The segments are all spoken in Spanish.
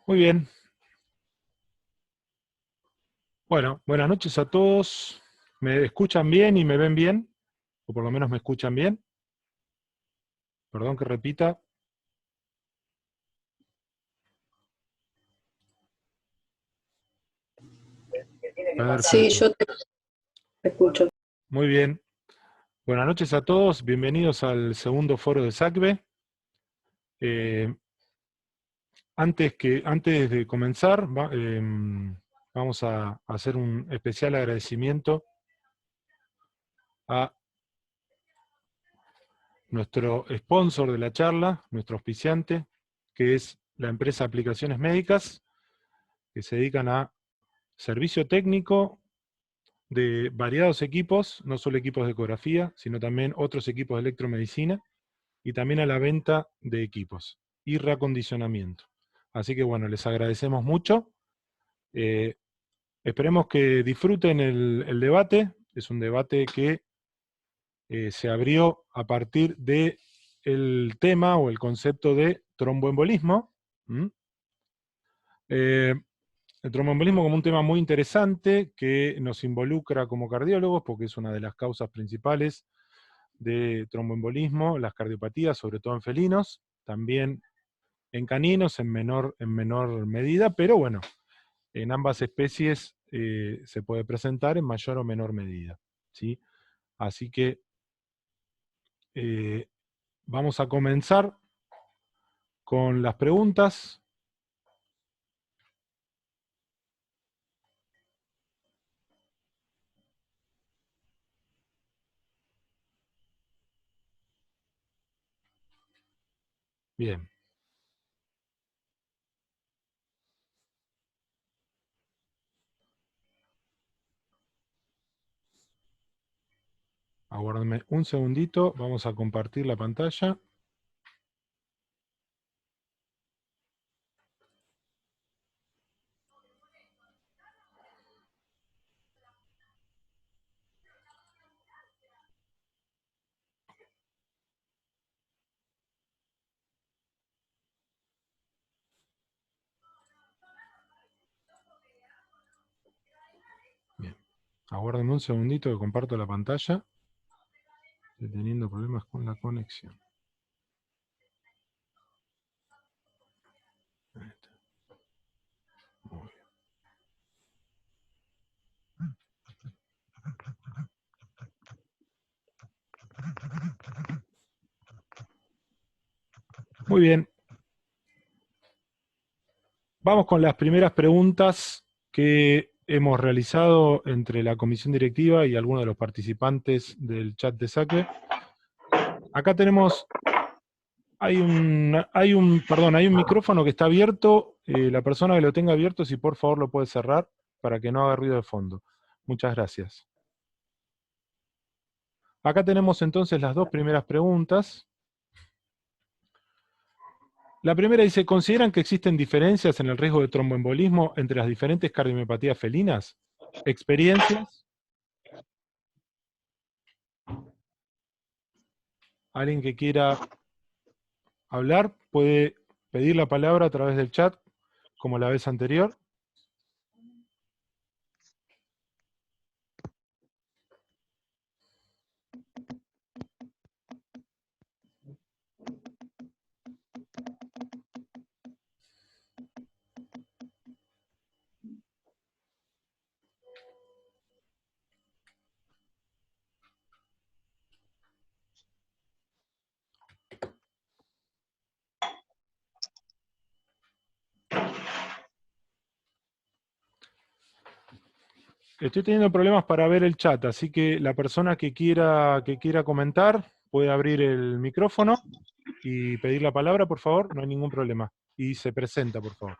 Muy bien. Bueno, buenas noches a todos. ¿Me escuchan bien y me ven bien? O por lo menos me escuchan bien. Perdón que repita. Sí, Perfecto. yo te escucho. Muy bien. Buenas noches a todos. Bienvenidos al segundo foro de SACBE. Eh, antes de comenzar, vamos a hacer un especial agradecimiento a nuestro sponsor de la charla, nuestro auspiciante, que es la empresa Aplicaciones Médicas, que se dedican a servicio técnico de variados equipos, no solo equipos de ecografía, sino también otros equipos de electromedicina, y también a la venta de equipos y reacondicionamiento. Así que bueno, les agradecemos mucho. Eh, Esperemos que disfruten el debate. Es un debate que se abrió a partir de el tema o el concepto de tromboembolismo. ¿Mm? Eh, El tromboembolismo como un tema muy interesante que nos involucra como cardiólogos porque es una de las causas principales de tromboembolismo, las cardiopatías, sobre todo en felinos, también en caninos en menor medida, pero bueno, en ambas especies se puede presentar en mayor o menor medida, ¿sí? Así que eh, vamos a comenzar con las preguntas. Bien, aguárdenme un segundito, vamos a compartir la pantalla. Bien, aguárdenme un segundito que comparto la pantalla. Estoy teniendo problemas con la conexión. Ahí está. Muy bien. Muy bien, vamos con las primeras preguntas que hemos realizado entre la comisión directiva y algunos de los participantes del chat de SACBE. Acá tenemos, hay un micrófono que está abierto. La persona que lo tenga abierto, si por favor lo puede cerrar para que no haga ruido de fondo. Muchas gracias. Acá tenemos entonces las dos primeras preguntas. La primera dice, ¿consideran que existen diferencias en el riesgo de tromboembolismo entre las diferentes cardiomiopatías felinas? ¿Experiencias? ¿Alguien que quiera hablar puede pedir la palabra a través del chat, como la vez anterior? Estoy teniendo problemas para ver el chat, así que la persona que quiera comentar puede abrir el micrófono y pedir la palabra, por favor, no hay ningún problema. Y se presenta, por favor.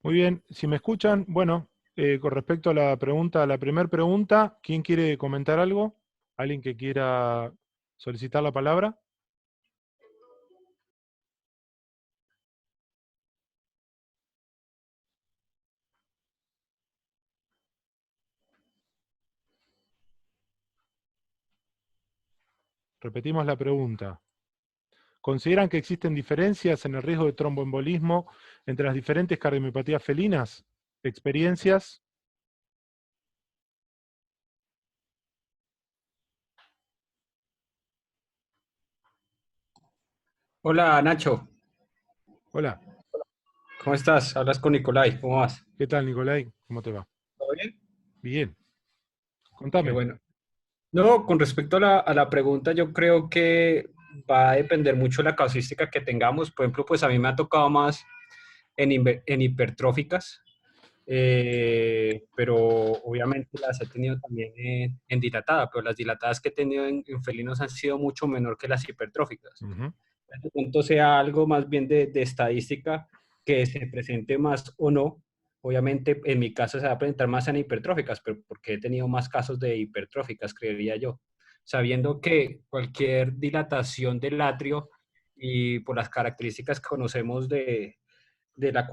Muy bien, si me escuchan, bueno, con respecto a la primera pregunta, ¿quién quiere comentar algo? ¿Alguien que quiera solicitar la palabra? Repetimos la pregunta. ¿Consideran que existen diferencias en el riesgo de tromboembolismo entre las diferentes cardiomiopatías felinas? ¿Experiencias? Hola Nacho, Hola, ¿cómo estás? Hablas con Nicolai, ¿cómo vas? ¿qué tal, Nicolai? ¿Cómo te va? ¿Todo bien? Bien, Qué contame. bueno. No, con respecto a la pregunta, yo creo que va a depender mucho de la casuística que tengamos. Por ejemplo, pues a mí me ha tocado más en hipertróficas, pero obviamente las he tenido también en dilatada, pero las dilatadas que he tenido en felinos han sido mucho menor que las hipertróficas. Ujú, De pronto sea algo más bien de estadística que se presente más o no. Obviamente, en mi caso se va a presentar más en hipertróficas, pero porque he tenido más casos de hipertróficas, creería yo. Sabiendo que cualquier dilatación del atrio y por las características que conocemos de la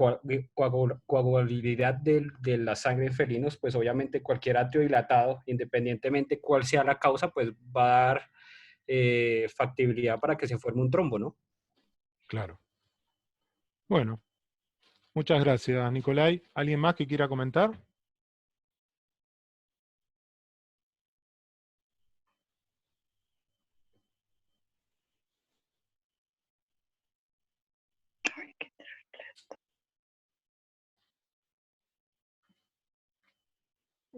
coagulabilidad de la sangre en felinos, pues obviamente cualquier atrio dilatado, independientemente cuál sea la causa, pues va a dar factibilidad para que se forme un trombo, ¿no? claro. Bueno, muchas gracias, Nicolai. ¿Alguien más que quiera comentar?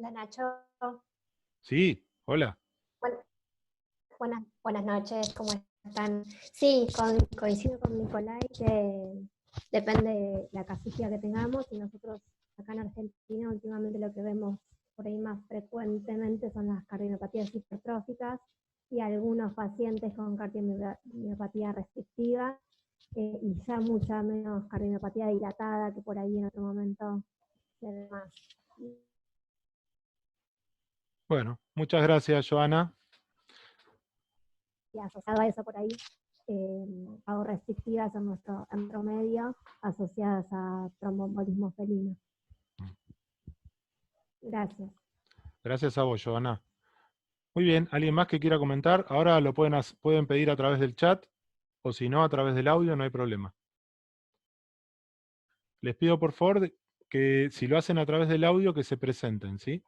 Hola Nacho. Sí, hola. Bueno, buenas noches, ¿cómo están? Sí, coincido con Nicolai que depende de la casuística que tengamos y nosotros acá en Argentina últimamente lo que vemos por ahí más frecuentemente son las cardiomiopatías hipertróficas y algunos pacientes con cardiomiopatía restrictiva y ya mucha menos cardiomiopatía dilatada que por ahí en otro momento se ve más. Bueno, muchas gracias, Joana. Y asociado a eso por ahí, pago restrictivas en nuestro medio asociadas a tromboembolismo felino. Gracias. Gracias a vos, Joana. Muy bien, ¿alguien más que quiera comentar? Ahora lo pueden pedir a través del chat, o si no, a través del audio, no hay problema. Les pido por favor que si lo hacen a través del audio, que se presenten, ¿sí?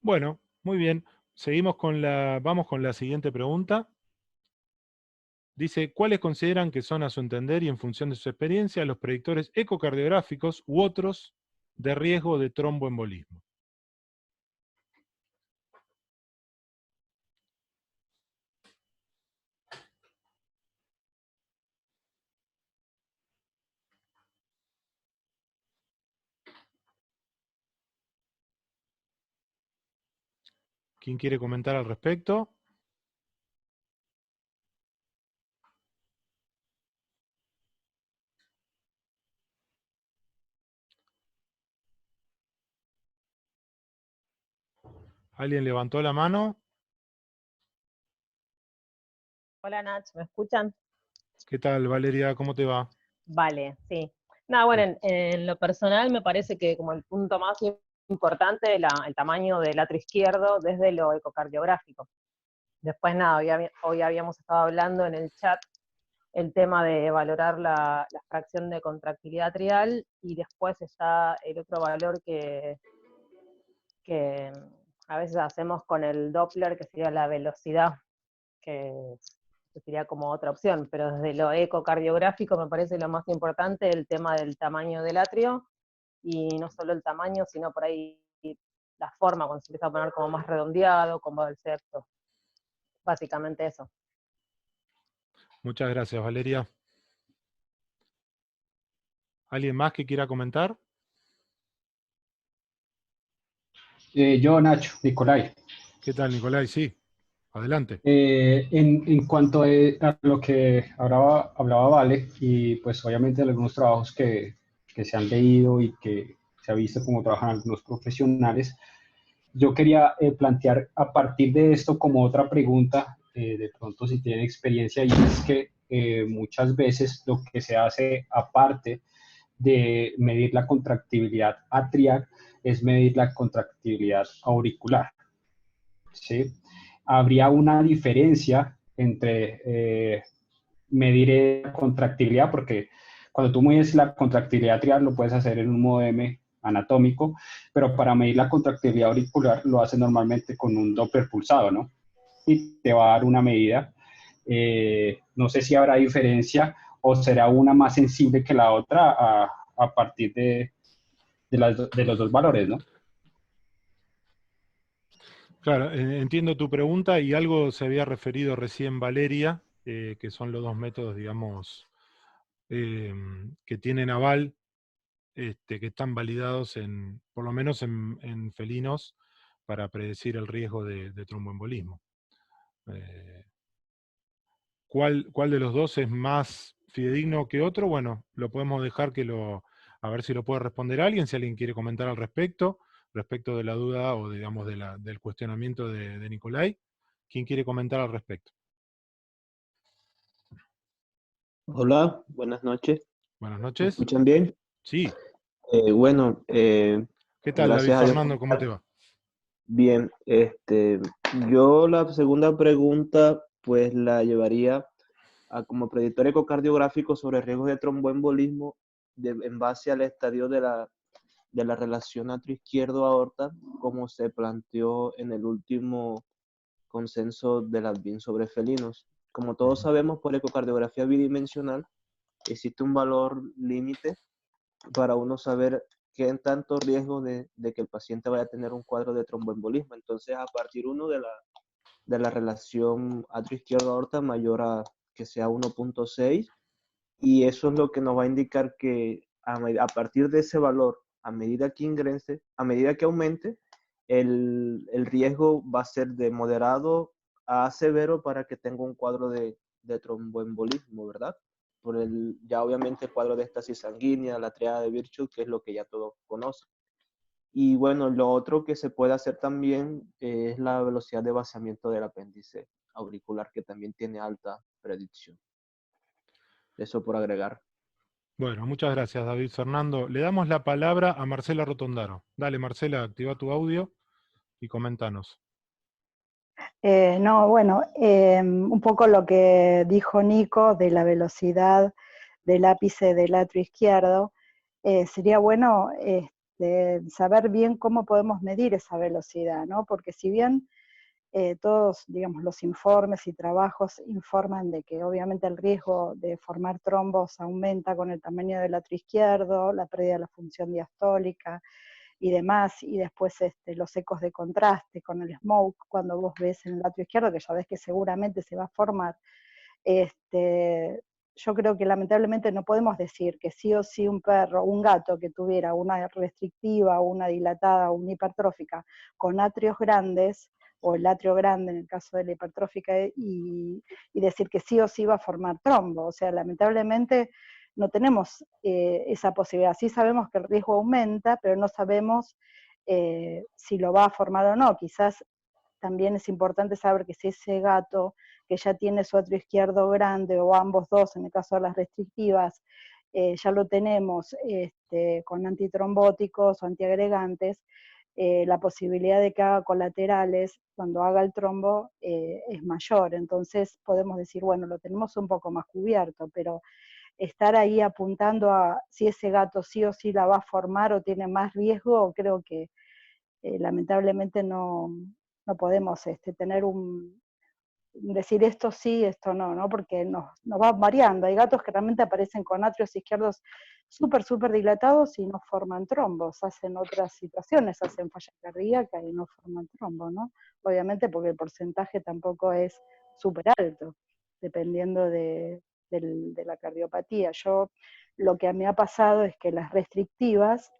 Bueno, muy bien. Vamos con la siguiente pregunta. Dice, ¿cuáles consideran que son a su entender y en función de su experiencia los predictores ecocardiográficos u otros de riesgo de tromboembolismo? ¿Quién quiere comentar al respecto? ¿Alguien levantó la mano? Hola Nach, ¿me escuchan? ¿Qué tal, Valeria? ¿Cómo te va? Vale, sí. Nada, bueno, en lo personal me parece que como el punto más importante es el tamaño del atrio izquierdo desde lo ecocardiográfico. Después nada, hoy habíamos estado hablando en el chat el tema de valorar la fracción de contractilidad atrial y después está el otro valor que a veces hacemos con el Doppler, que sería la velocidad, que sería como otra opción, pero desde lo ecocardiográfico me parece lo más importante el tema del tamaño del atrio, y no solo el tamaño, sino por ahí la forma, cuando se empieza a poner como más redondeado, como el septo. básicamente eso. Muchas gracias, Valeria. ¿Alguien más que quiera comentar? Yo, Nacho, Nicolai. ¿Qué tal, Nicolai? Sí, adelante. En cuanto a lo que hablaba Vale, y pues obviamente de algunos trabajos que se han leído y que se ha visto cómo trabajan algunos profesionales, yo quería plantear a partir de esto como otra pregunta, de pronto si tienen experiencia, y es que muchas veces lo que se hace aparte de medir la contractibilidad atrial es medir la contractibilidad auricular, ¿sí? Habría una diferencia entre medir la contractibilidad, porque cuando tú mides la contractibilidad atrial lo puedes hacer en un modo M anatómico, pero para medir la contractibilidad auricular lo haces normalmente con un Doppler pulsado, ¿no? Y te va a dar una medida. No sé si habrá diferencia o será una más sensible que la otra a partir de los dos valores, ¿no? Claro, entiendo tu pregunta y algo se había referido recién Valeria, que son los dos métodos, digamos, que tienen aval, que están validados por lo menos en felinos, para predecir el riesgo de tromboembolismo. ¿Cuál de los dos es más fidedigno que otro? Bueno, lo podemos dejar a ver si lo puede responder alguien, si alguien quiere comentar al respecto de la duda o digamos del cuestionamiento de Nicolai. ¿Quién quiere comentar al respecto? Hola, buenas noches. Buenas ¿Me noches. escuchan bien? Sí. Bueno, ¿Qué tal, David gracias a Dios. Fernando? ¿Cómo te va? Bien, yo la segunda pregunta pues la llevaría a como predictor ecocardiográfico sobre riesgos de tromboembolismo en base al estadio de la relación atrio izquierdo-aorta, como se planteó en el último consenso de la BIN sobre felinos. Como todos sabemos, por ecocardiografía bidimensional existe un valor límite para uno saber qué en tanto riesgo de que el paciente vaya a tener un cuadro de tromboembolismo. Entonces, a partir uno de la relación atrio izquierdo aorta mayor a que sea 1.6, y eso es lo que nos va a indicar que a partir de ese valor, a medida que ingrese, a medida que aumente, el riesgo va a ser de moderado a severo para que tenga un cuadro de tromboembolismo, ¿verdad? Por ya obviamente cuadro de estasis sanguínea, la triada de Virchow, que es lo que ya todos conocen. Y bueno, lo otro que se puede hacer también es la velocidad de vaciamiento del apéndice auricular, que también tiene alta predicción. Eso por agregar. Bueno, muchas gracias, David Fernando. Le damos la palabra a Marcela Rotondaro. Dale, Marcela, activa tu audio y coméntanos. No, bueno, un poco lo que dijo Nico de la velocidad del ápice del atrio izquierdo, sería bueno saber bien cómo podemos medir esa velocidad, ¿no? Porque si bien todos, digamos, los informes y trabajos informan de que obviamente el riesgo de formar trombos aumenta con el tamaño del atrio izquierdo, la pérdida de la función diastólica y demás, y después los ecos de contraste con el smoke, cuando vos ves en el atrio izquierdo, que ya ves que seguramente se va a formar, yo creo que lamentablemente no podemos decir que sí o sí un perro, un gato que tuviera una restrictiva, una dilatada o una hipertrófica con atrios grandes, o el atrio grande en el caso de la hipertrófica, y decir que sí o sí va a formar trombo. O sea, lamentablemente no tenemos esa posibilidad. Sí sabemos que el riesgo aumenta, pero no sabemos si lo va a formar o no. Quizás también es importante saber que si ese gato que ya tiene su atrio izquierdo grande, o ambos dos, en el caso de las restrictivas, ya lo tenemos con antitrombóticos o antiagregantes, la posibilidad de que haga colaterales cuando haga el trombo es mayor. Entonces podemos decir, bueno, lo tenemos un poco más cubierto, pero estar ahí apuntando a si ese gato sí o sí la va a formar o tiene más riesgo, creo que lamentablemente no podemos tener decir esto sí, esto no, ¿no? Porque nos va variando. Hay gatos que realmente aparecen con atrios izquierdos súper dilatados y no forman trombos, hacen otras situaciones, hacen falla cardíaca y no forman trombo, ¿no? Obviamente porque el porcentaje tampoco es súper alto, dependiendo de la cardiopatía. Lo que a mí ha pasado es que las restrictivas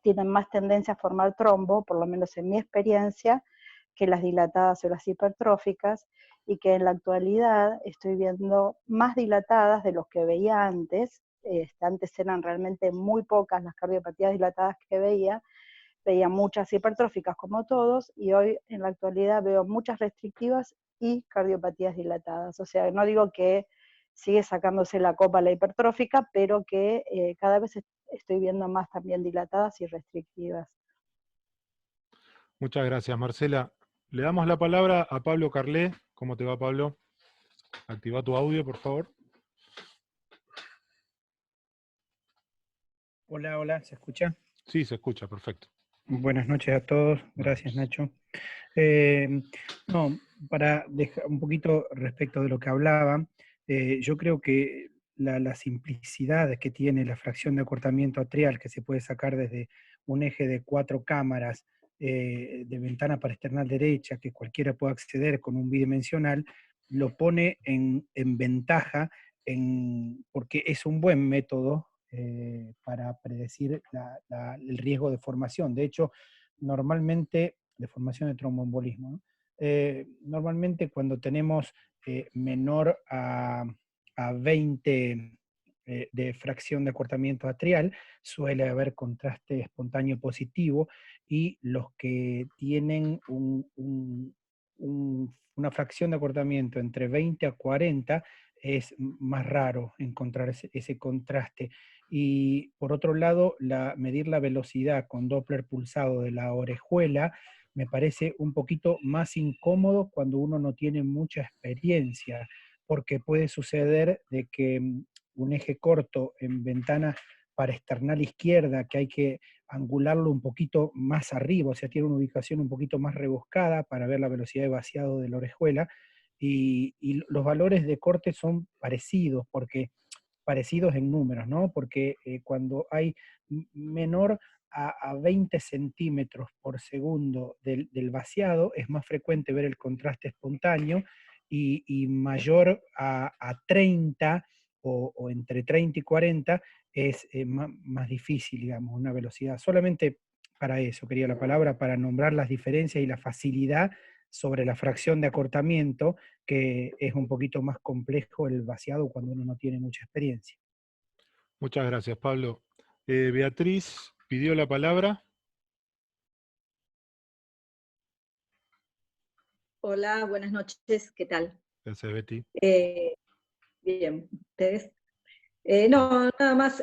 tienen más tendencia a formar trombo, por lo menos en mi experiencia, que las dilatadas o las hipertróficas, y que en la actualidad estoy viendo más dilatadas de los que veía antes. Antes eran realmente muy pocas las cardiopatías dilatadas que veía muchas hipertróficas como todos, y hoy en la actualidad veo muchas restrictivas y cardiopatías dilatadas. O sea, no digo que sigue sacándose la copa la hipertrófica, pero que cada vez estoy viendo más también dilatadas y restrictivas. Muchas gracias, Marcela. Le damos la palabra a Pablo Carlé. ¿Cómo te va, Pablo? Activa tu audio, por favor. Hola, hola, ¿se escucha? Sí, se escucha, perfecto. Buenas noches a todos, gracias Nacho. No, para dejar un poquito respecto de lo que hablaba, yo creo que la simplicidad que tiene la fracción de acortamiento atrial, que se puede sacar desde un eje de 4 cámaras de ventana para external derecha, que cualquiera puede acceder con un bidimensional, lo pone en ventaja porque es un buen método para predecir el riesgo de formación. De hecho, normalmente, de formación de tromboembolismo, ¿no? Normalmente cuando tenemos menor a 20 de fracción de acortamiento atrial, suele haber contraste espontáneo positivo, y los que tienen una fracción de acortamiento entre 20 a 40 es más raro encontrar ese contraste. Y por otro lado, medir la velocidad con Doppler pulsado de la orejuela me parece un poquito más incómodo cuando uno no tiene mucha experiencia, porque puede suceder de que un eje corto en ventana para external izquierda, que hay que angularlo un poquito más arriba, o sea, tiene una ubicación un poquito más rebuscada para ver la velocidad de vaciado de la orejuela, y los valores de corte son parecidos, parecidos en números, ¿no? Porque cuando hay menor a 20 centímetros por segundo del vaciado, es más frecuente ver el contraste espontáneo, y mayor a 30 o entre 30 y 40 es más difícil, digamos, una velocidad. Solamente para eso quería la palabra, para nombrar las diferencias y la facilidad sobre la fracción de acortamiento, que es un poquito más complejo el vaciado cuando uno no tiene mucha experiencia. Muchas gracias, Pablo. Beatriz pidió la palabra. Hola, buenas noches, ¿qué tal? Gracias, Betty. Bien, ¿ustedes? No, nada más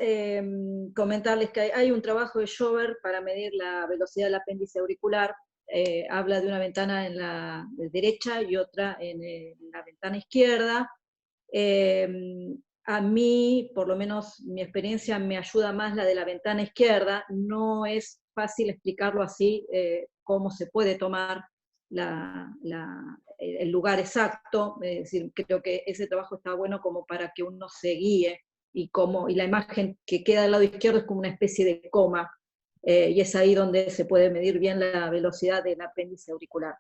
comentarles que hay un trabajo de Schober para medir la velocidad del apéndice auricular. Habla de una ventana en la derecha y otra en la ventana izquierda. A mí, por lo menos mi experiencia, me ayuda más la de la ventana izquierda. No es fácil explicarlo así, cómo se puede tomar el lugar exacto. Es decir, creo que ese trabajo está bueno como para que uno se guíe, y la imagen que queda del lado izquierdo es como una especie de coma, y es ahí donde se puede medir bien la velocidad del apéndice auricular.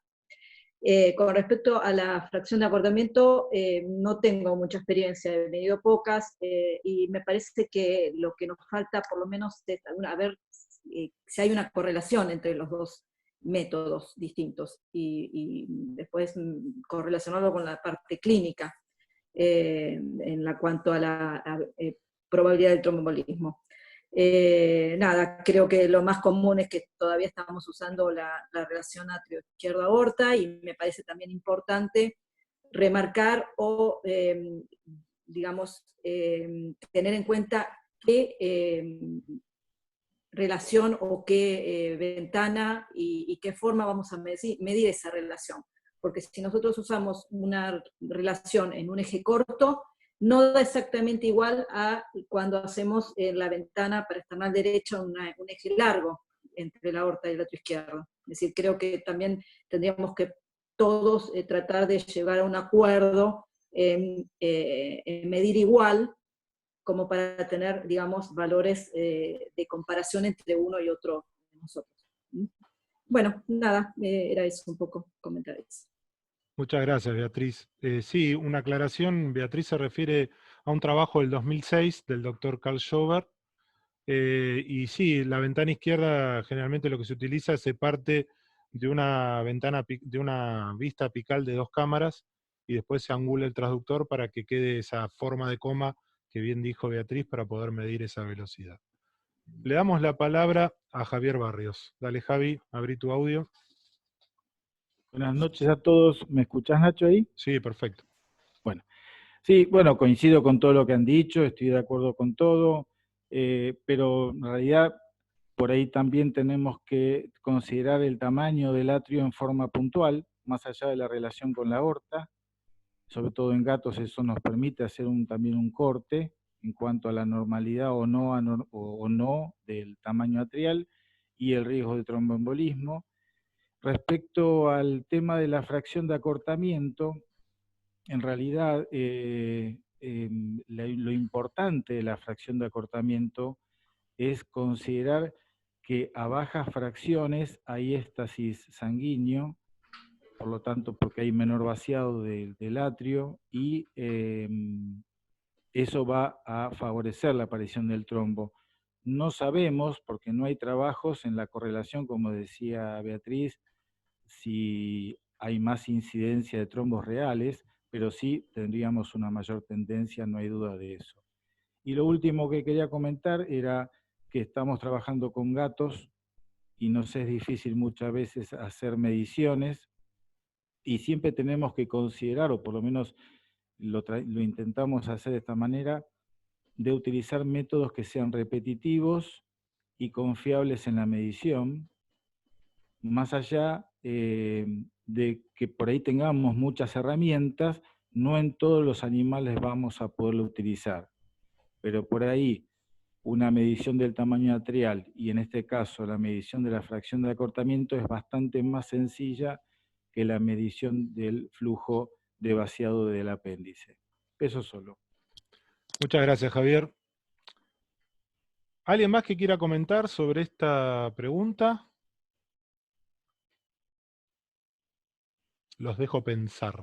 Con respecto a la fracción de acortamiento, no tengo mucha experiencia, he medido pocas, y me parece que lo que nos falta por lo menos es ver si hay una correlación entre los dos métodos distintos, y después correlacionarlo con la parte clínica, en cuanto a la probabilidad del tromboembolismo. Nada, creo que lo más común es que todavía estamos usando la relación atrio izquierdo-aorta, y me parece también importante remarcar o, digamos, tener en cuenta qué relación o qué ventana y qué forma vamos a medir esa relación. Porque si nosotros usamos una relación en un eje corto, no da exactamente igual a cuando hacemos en la ventana para external derecha un eje largo entre la aorta y el atrio izquierdo. Es decir, creo que también tendríamos que todos tratar de llegar a un acuerdo en medir igual, como para tener, digamos, valores de comparación entre uno y otro de nosotros. Bueno, nada, era eso un poco, comentar eso. Muchas gracias, Beatriz. Sí, una aclaración. Beatriz se refiere a un trabajo del 2006 del doctor Carl Schober. Y sí, la ventana izquierda generalmente lo que se utiliza se parte de una de una vista apical de 2 cámaras y después se angula el transductor para que quede esa forma de coma que bien dijo Beatriz para poder medir esa velocidad. Le damos la palabra a Javier Barrios. Dale, Javi, abrí tu audio. Buenas noches a todos. ¿Me escuchás, Nacho, ahí? Sí, perfecto. Bueno, sí, bueno, coincido con todo lo que han dicho, estoy de acuerdo con todo, pero en realidad por ahí también tenemos que considerar el tamaño del atrio en forma puntual, más allá de la relación con la aorta. Sobre todo en gatos eso nos permite hacer también un corte en cuanto a la normalidad o no del tamaño atrial y el riesgo de tromboembolismo. Respecto al tema de la fracción de acortamiento, en realidad lo importante de la fracción de acortamiento es considerar que a bajas fracciones hay éstasis sanguíneo, por lo tanto porque hay menor vaciado del atrio, y eso va a favorecer la aparición del trombo. No sabemos, porque no hay trabajos en la correlación, como decía Beatriz, si hay más incidencia de trombos reales, pero sí tendríamos una mayor tendencia, no hay duda de eso. Y lo último que quería comentar era que estamos trabajando con gatos y nos es difícil muchas veces hacer mediciones y siempre tenemos que considerar, o por lo menos lo intentamos hacer de esta manera, de utilizar métodos que sean repetitivos y confiables en la medición, más allá de que por ahí tengamos muchas herramientas, no en todos los animales vamos a poderlo utilizar, pero por ahí una medición del tamaño atrial y en este caso la medición de la fracción de acortamiento es bastante más sencilla que la medición del flujo de vaciado del apéndice. Eso solo. Muchas gracias, Javier. ¿Alguien más que quiera comentar sobre esta pregunta? Los dejo pensar.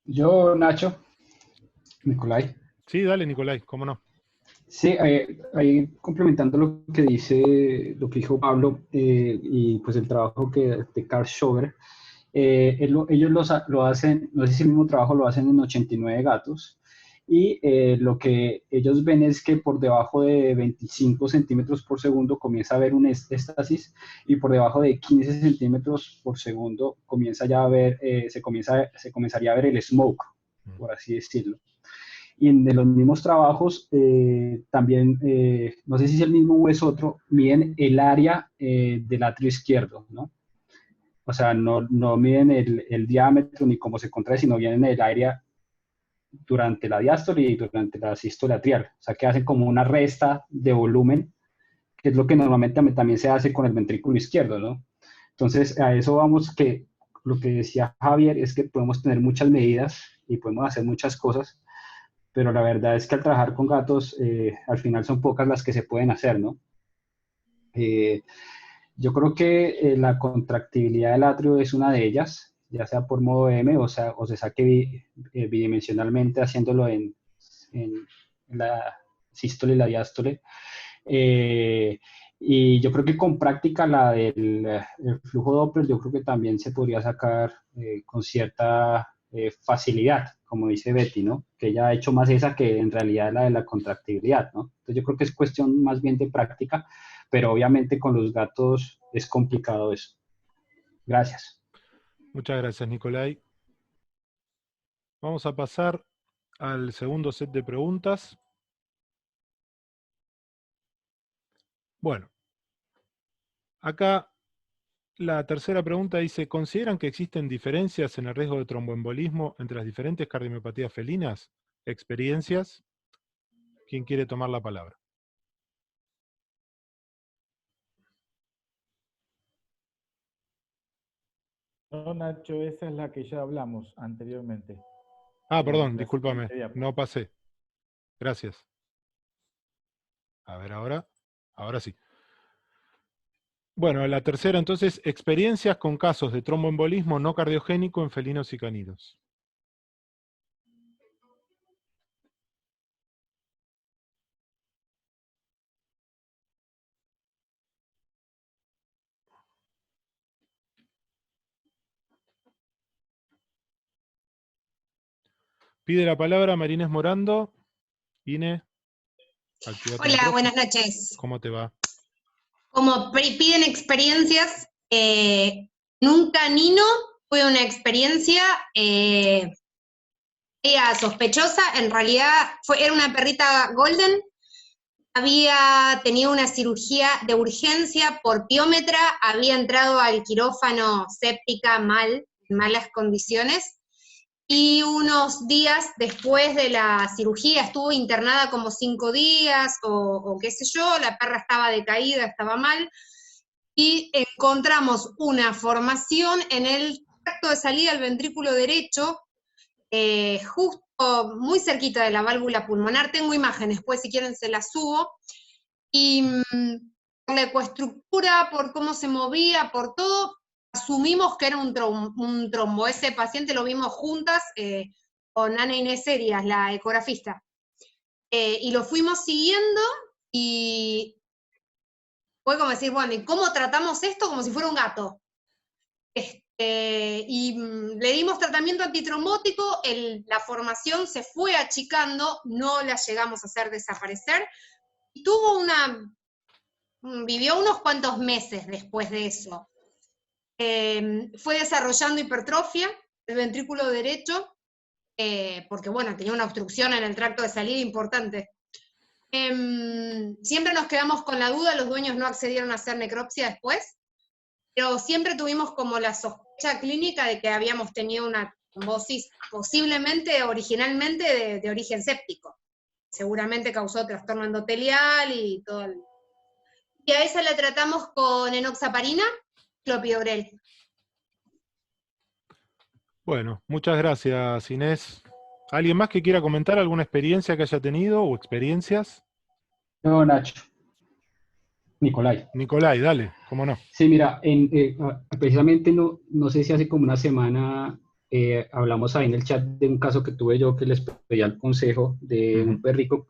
Yo, Nacho, Nicolai. Sí, dale, Nicolai, cómo no. Sí, ahí complementando lo que dijo Pablo, y pues el trabajo de Carl Schober, ellos lo hacen, no sé si el mismo trabajo lo hacen en 89 gatos, y lo que ellos ven es que por debajo de 25 centímetros por segundo comienza a haber un éstasis, y por debajo de 15 centímetros por segundo comienza ya a ver, se comenzaría a ver el smoke, por así decirlo. Y de los mismos trabajos, también, no sé si es el mismo o es otro, miden el área del atrio izquierdo, ¿no? O sea, no miden el diámetro ni cómo se contrae, sino miden el área durante la diástole y durante la sístole atrial. O sea, que hacen como una resta de volumen, que es lo que normalmente también se hace con el ventrículo izquierdo, ¿no? Entonces, a eso vamos, que lo que decía Javier es que podemos tener muchas medidas y podemos hacer muchas cosas, pero la verdad es que al trabajar con gatos, al final son pocas las que se pueden hacer, ¿no? Yo creo que la contractibilidad del atrio es una de ellas, ya sea por modo M, o se saque bidimensionalmente haciéndolo en la sístole y la diástole. Y yo creo que con práctica la del el flujo Doppler, yo creo que también se podría sacar con cierta facilidad, como dice Betty, ¿no? Que ella ha hecho más esa que en realidad la de la contractibilidad, ¿no? Entonces yo creo que es cuestión más bien de práctica, pero obviamente con los gatos es complicado eso. Gracias. Muchas gracias, Nicolai. Vamos a pasar al segundo set de preguntas. Bueno, acá la tercera pregunta dice, ¿consideran que existen diferencias en el riesgo de tromboembolismo entre las diferentes cardiomiopatías felinas? ¿Experiencias? ¿Quién quiere tomar la palabra? No, Nacho, esa es la que ya hablamos anteriormente. Ah, perdón, La discúlpame, siguiente diapo. no pasé. Gracias. A ver ahora sí. Bueno, la tercera entonces, experiencias con casos de tromboembolismo no cardiogénico en felinos y caninos. Pide la palabra Marinés Morando. Ine, activa tu Hola, micrófono. buenas noches. ¿Cómo te va? Como piden experiencias, en un canino fue una experiencia media sospechosa. En realidad era una perrita golden, había tenido una cirugía de urgencia por piómetra, había entrado al quirófano séptica mal, en malas condiciones, y unos días después de la cirugía estuvo internada como 5 días o qué sé yo, la perra estaba decaída, estaba mal, y encontramos una formación en el tracto de salida del ventrículo derecho, justo muy cerquita de la válvula pulmonar. Tengo imágenes, después si quieren se las subo, y por la ecoestructura, por cómo se movía, por todo, asumimos que era un trombo. Ese paciente lo vimos juntas con Ana Inés Serias, la ecografista, y lo fuimos siguiendo, y fue como decir, bueno, ¿y cómo tratamos esto? Como si fuera un gato. Y le dimos tratamiento antitrombótico, la formación se fue achicando, no la llegamos a hacer desaparecer, y vivió unos cuantos meses después de eso. Fue desarrollando hipertrofia del ventrículo derecho, porque bueno, tenía una obstrucción en el tracto de salida importante. Siempre nos quedamos con la duda, los dueños no accedieron a hacer necropsia después, pero siempre tuvimos como la sospecha clínica de que habíamos tenido una trombosis posiblemente originalmente de origen séptico. Seguramente causó trastorno endotelial y todo. Y a esa la tratamos con enoxaparina, clopidogrel. Bueno, muchas gracias, Inés. ¿Alguien más que quiera comentar alguna experiencia que haya tenido o experiencias? No, Nacho. Nicolai. Nicolai, dale, cómo no. Sí, mira, precisamente no sé si hace como una semana hablamos ahí en el chat de un caso que tuve yo que les pedí el consejo de un perrito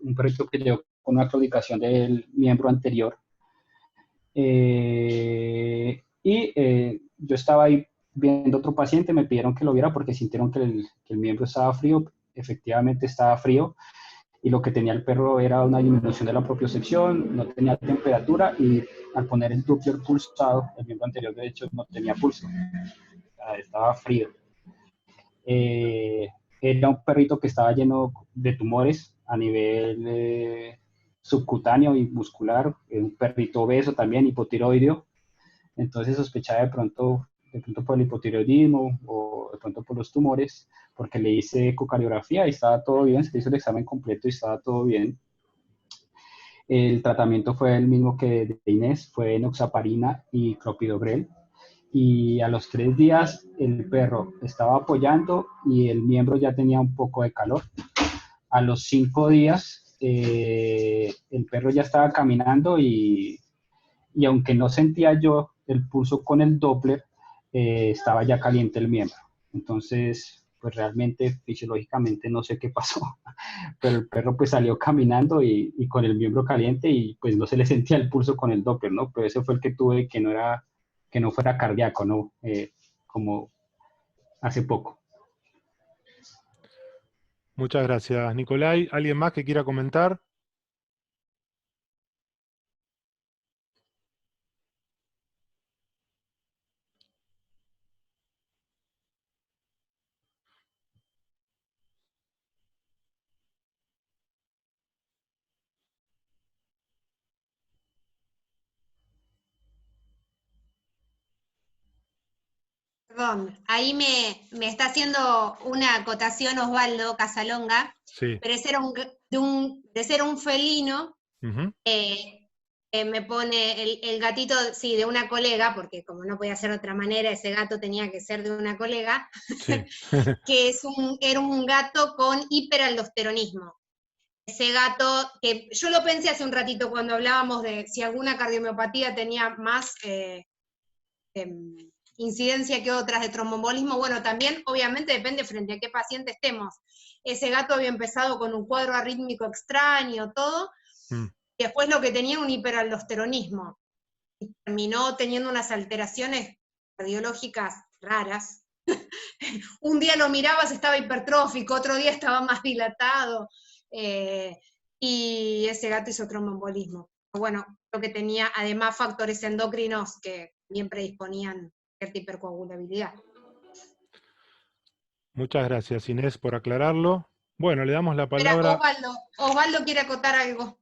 que llegó con una claudicación del miembro anterior. Yo estaba ahí viendo otro paciente, me pidieron que lo viera porque sintieron que el miembro estaba frío. Efectivamente estaba frío, y lo que tenía el perro era una disminución de la propiocepción, no tenía temperatura, y al poner el Doppler pulsado, el miembro anterior de hecho no tenía pulso, estaba frío. Era un perrito que estaba lleno de tumores a nivel subcutáneo y muscular, un perrito obeso también, hipotiroideo. Entonces sospechaba de pronto por el hipotiroidismo o de pronto por los tumores, porque le hice ecocardiografía y estaba todo bien, se hizo el examen completo y estaba todo bien. El tratamiento fue el mismo que de Inés, fue enoxaparina y clopidogrel, y a los 3 días el perro estaba apoyando y el miembro ya tenía un poco de calor. A los 5 días el perro ya estaba caminando, y aunque no sentía yo el pulso con el Doppler, estaba ya caliente el miembro. Entonces, pues realmente fisiológicamente no sé qué pasó, pero el perro pues salió caminando y con el miembro caliente, y pues no se le sentía el pulso con el Doppler, ¿no? Pero ese fue el que tuve, que no fuera cardíaco, ¿no? Como hace poco. Muchas gracias, Nicolai. ¿Alguien más que quiera comentar? Perdón, ahí me está haciendo una acotación Osvaldo Casalonga, Sí. pero ese era de ser un felino. Uh-huh. Me pone el gatito, sí, de una colega, porque como no podía ser de otra manera, ese gato tenía que ser de una colega, Sí. que era un gato con hiperaldosteronismo. ese gato, que yo lo pensé hace un ratito cuando hablábamos de si alguna cardiomiopatía tenía más incidencia que otras de tromboembolismo, bueno, también obviamente depende frente a qué paciente estemos. Ese gato había empezado con un cuadro arrítmico extraño, todo, y después lo que tenía un hiperaldosteronismo, y terminó teniendo unas alteraciones cardiológicas raras. Un día lo mirabas, estaba hipertrófico, otro día estaba más dilatado, y ese gato hizo tromboembolismo. Bueno, lo que tenía además factores endocrinos que bien predisponían a cierta hipercoagulabilidad. Muchas gracias, Inés, por aclararlo. Bueno, le damos la Espera, palabra... Osvaldo quiere acotar algo.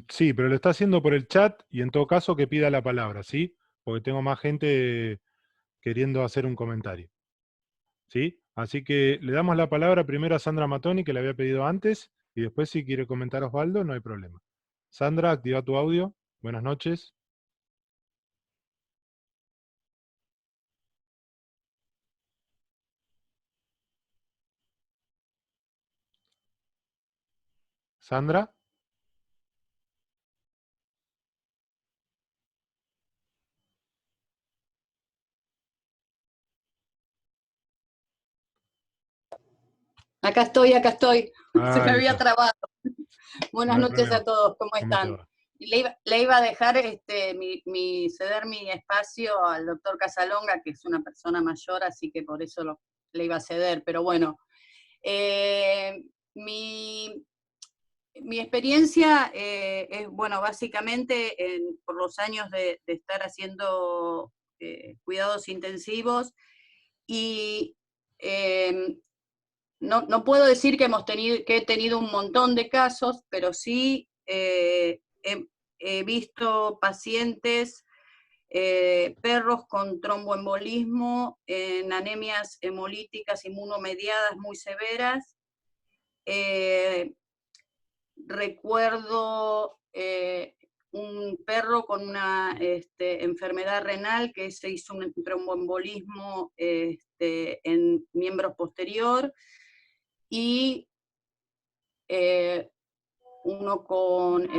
Sí, pero lo está haciendo por el chat y en todo caso que pida la palabra, ¿sí? Porque tengo más gente queriendo hacer un comentario. ¿Sí? Así que le damos la palabra primero a Sandra Matoni, que le había pedido antes, y después si quiere comentar Osvaldo, no hay problema. Sandra, activa tu audio. Buenas noches. Sandra. Acá estoy. Se me Ahí había está. trabado. Buenas No hay noches problema. a todos, ¿cómo ¿Cómo te están? va? Le iba a dejar ceder mi espacio al doctor Casalonga, que es una persona mayor, así que por eso le iba a ceder, pero bueno. Mi experiencia es, bueno, básicamente por los años de estar haciendo cuidados intensivos y no puedo decir que he tenido un montón de casos, pero sí he visto pacientes, perros con tromboembolismo, en anemias hemolíticas inmunomediadas muy severas. Recuerdo un perro con una enfermedad renal que se hizo un tromboembolismo en miembro posterior, y uno con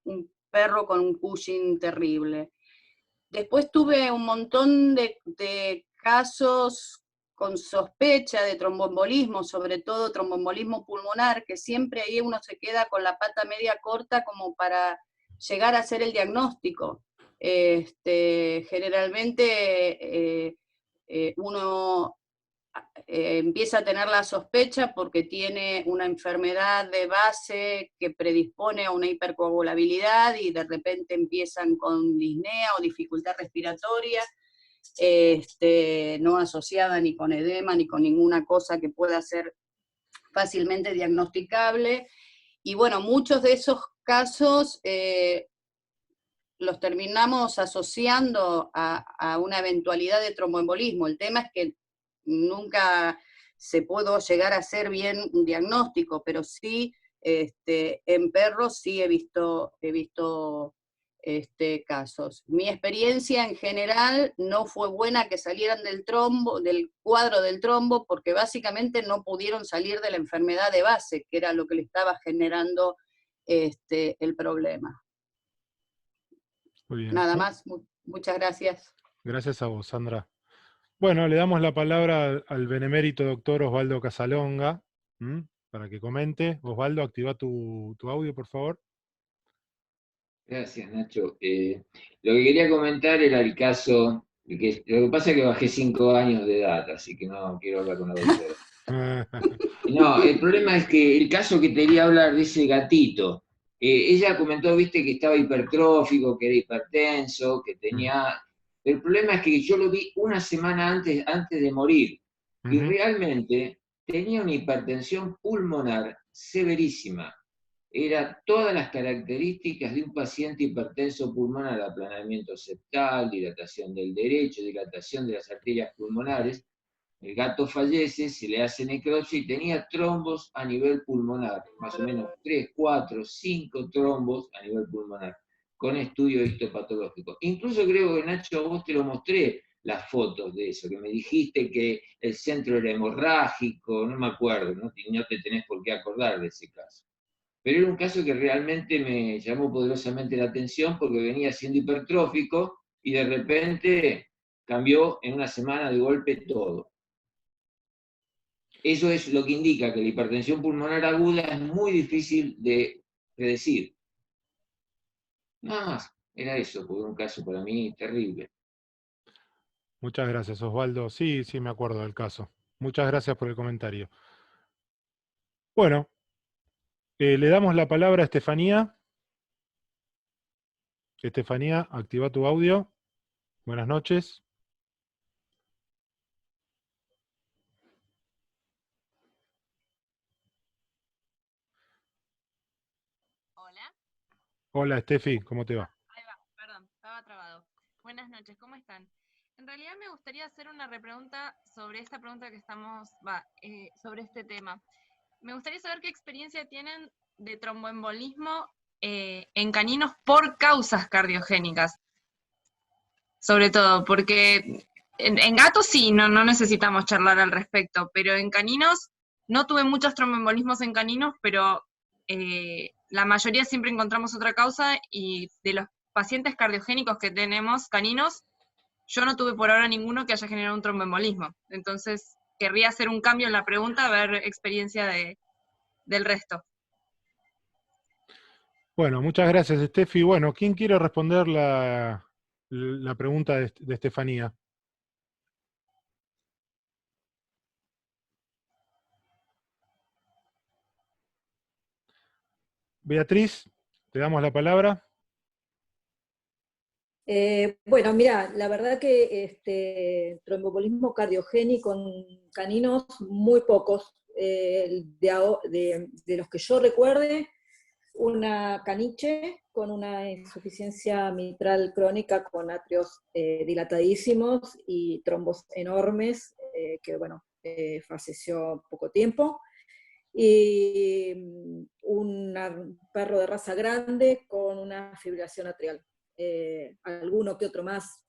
un perro con un Cushing terrible. Después tuve un montón de casos con sospecha de tromboembolismo, sobre todo tromboembolismo pulmonar, que siempre ahí uno se queda con la pata media corta como para llegar a hacer el diagnóstico. Generalmente uno empieza a tener la sospecha porque tiene una enfermedad de base que predispone a una hipercoagulabilidad y de repente empiezan con disnea o dificultad respiratoria, no asociada ni con edema ni con ninguna cosa que pueda ser fácilmente diagnosticable. Y bueno, muchos de esos casos los terminamos asociando a una eventualidad de tromboembolismo. El tema es que nunca se pudo llegar a hacer bien un diagnóstico, pero sí en perros sí he visto casos. Mi experiencia en general no fue buena que salieran del cuadro del trombo, porque básicamente no pudieron salir de la enfermedad de base, que era lo que le estaba generando el problema. Muy bien. Nada más, muchas gracias. Gracias a vos, Sandra. Bueno, le damos la palabra al benemérito doctor Osvaldo Casalonga, para que comente. Osvaldo, activa tu audio, por favor. Gracias, Nacho. Lo que quería comentar era el caso, lo que pasa es que bajé 5 años de edad, así que no quiero hablar con la doctora. No, el problema es que el caso que quería hablar de ese gatito, ella comentó, viste, que estaba hipertrófico, que era hipertenso, que tenía... El problema es que yo lo vi una semana antes de morir, y realmente tenía una hipertensión pulmonar severísima. Era todas las características de un paciente hipertenso pulmonar: aplanamiento septal, dilatación del derecho, dilatación de las arterias pulmonares. El gato fallece, se le hace necropsia y tenía trombos a nivel pulmonar, más o menos 3, 4, 5 trombos a nivel pulmonar, con estudio histopatológico. Incluso creo que, Nacho, vos te lo mostré, las fotos de eso, que me dijiste que el centro era hemorrágico, no me acuerdo, no te tenés por qué acordar de ese caso. Pero era un caso que realmente me llamó poderosamente la atención porque venía siendo hipertrófico y de repente cambió en una semana de golpe todo. Eso es lo que indica que la hipertensión pulmonar aguda es muy difícil de predecir. Nada más, era eso, porque un caso para mí terrible. Muchas gracias, Osvaldo. Sí, sí, me acuerdo del caso. Muchas gracias por el comentario. Bueno, le damos la palabra a Estefanía. Estefanía, activa tu audio. Buenas noches. Hola. Hola, Estefi, ¿cómo te va? Ahí va, perdón, estaba trabado. Buenas noches, ¿cómo están? En realidad me gustaría hacer una repregunta sobre esta pregunta que estamos, sobre este tema. Me gustaría saber qué experiencia tienen de tromboembolismo en caninos por causas cardiogénicas. Sobre todo, porque en gatos sí, no necesitamos charlar al respecto, pero en caninos no tuve muchos tromboembolismos en caninos, pero la mayoría siempre encontramos otra causa, y de los pacientes cardiogénicos que tenemos caninos, yo no tuve por ahora ninguno que haya generado un tromboembolismo. Entonces, querría hacer un cambio en la pregunta, a ver experiencia del resto. Bueno, muchas gracias, Estefi. Bueno, ¿quién quiere responder la pregunta de Estefanía? Beatriz, te damos la palabra. Bueno, mira, la verdad que tromboembolismo cardiogénico en caninos, muy pocos. De los que yo recuerde, una caniche con una insuficiencia mitral crónica con atrios dilatadísimos y trombos enormes, que bueno, falleció poco tiempo. Y un perro de raza grande con una fibrilación atrial. Alguno que otro más,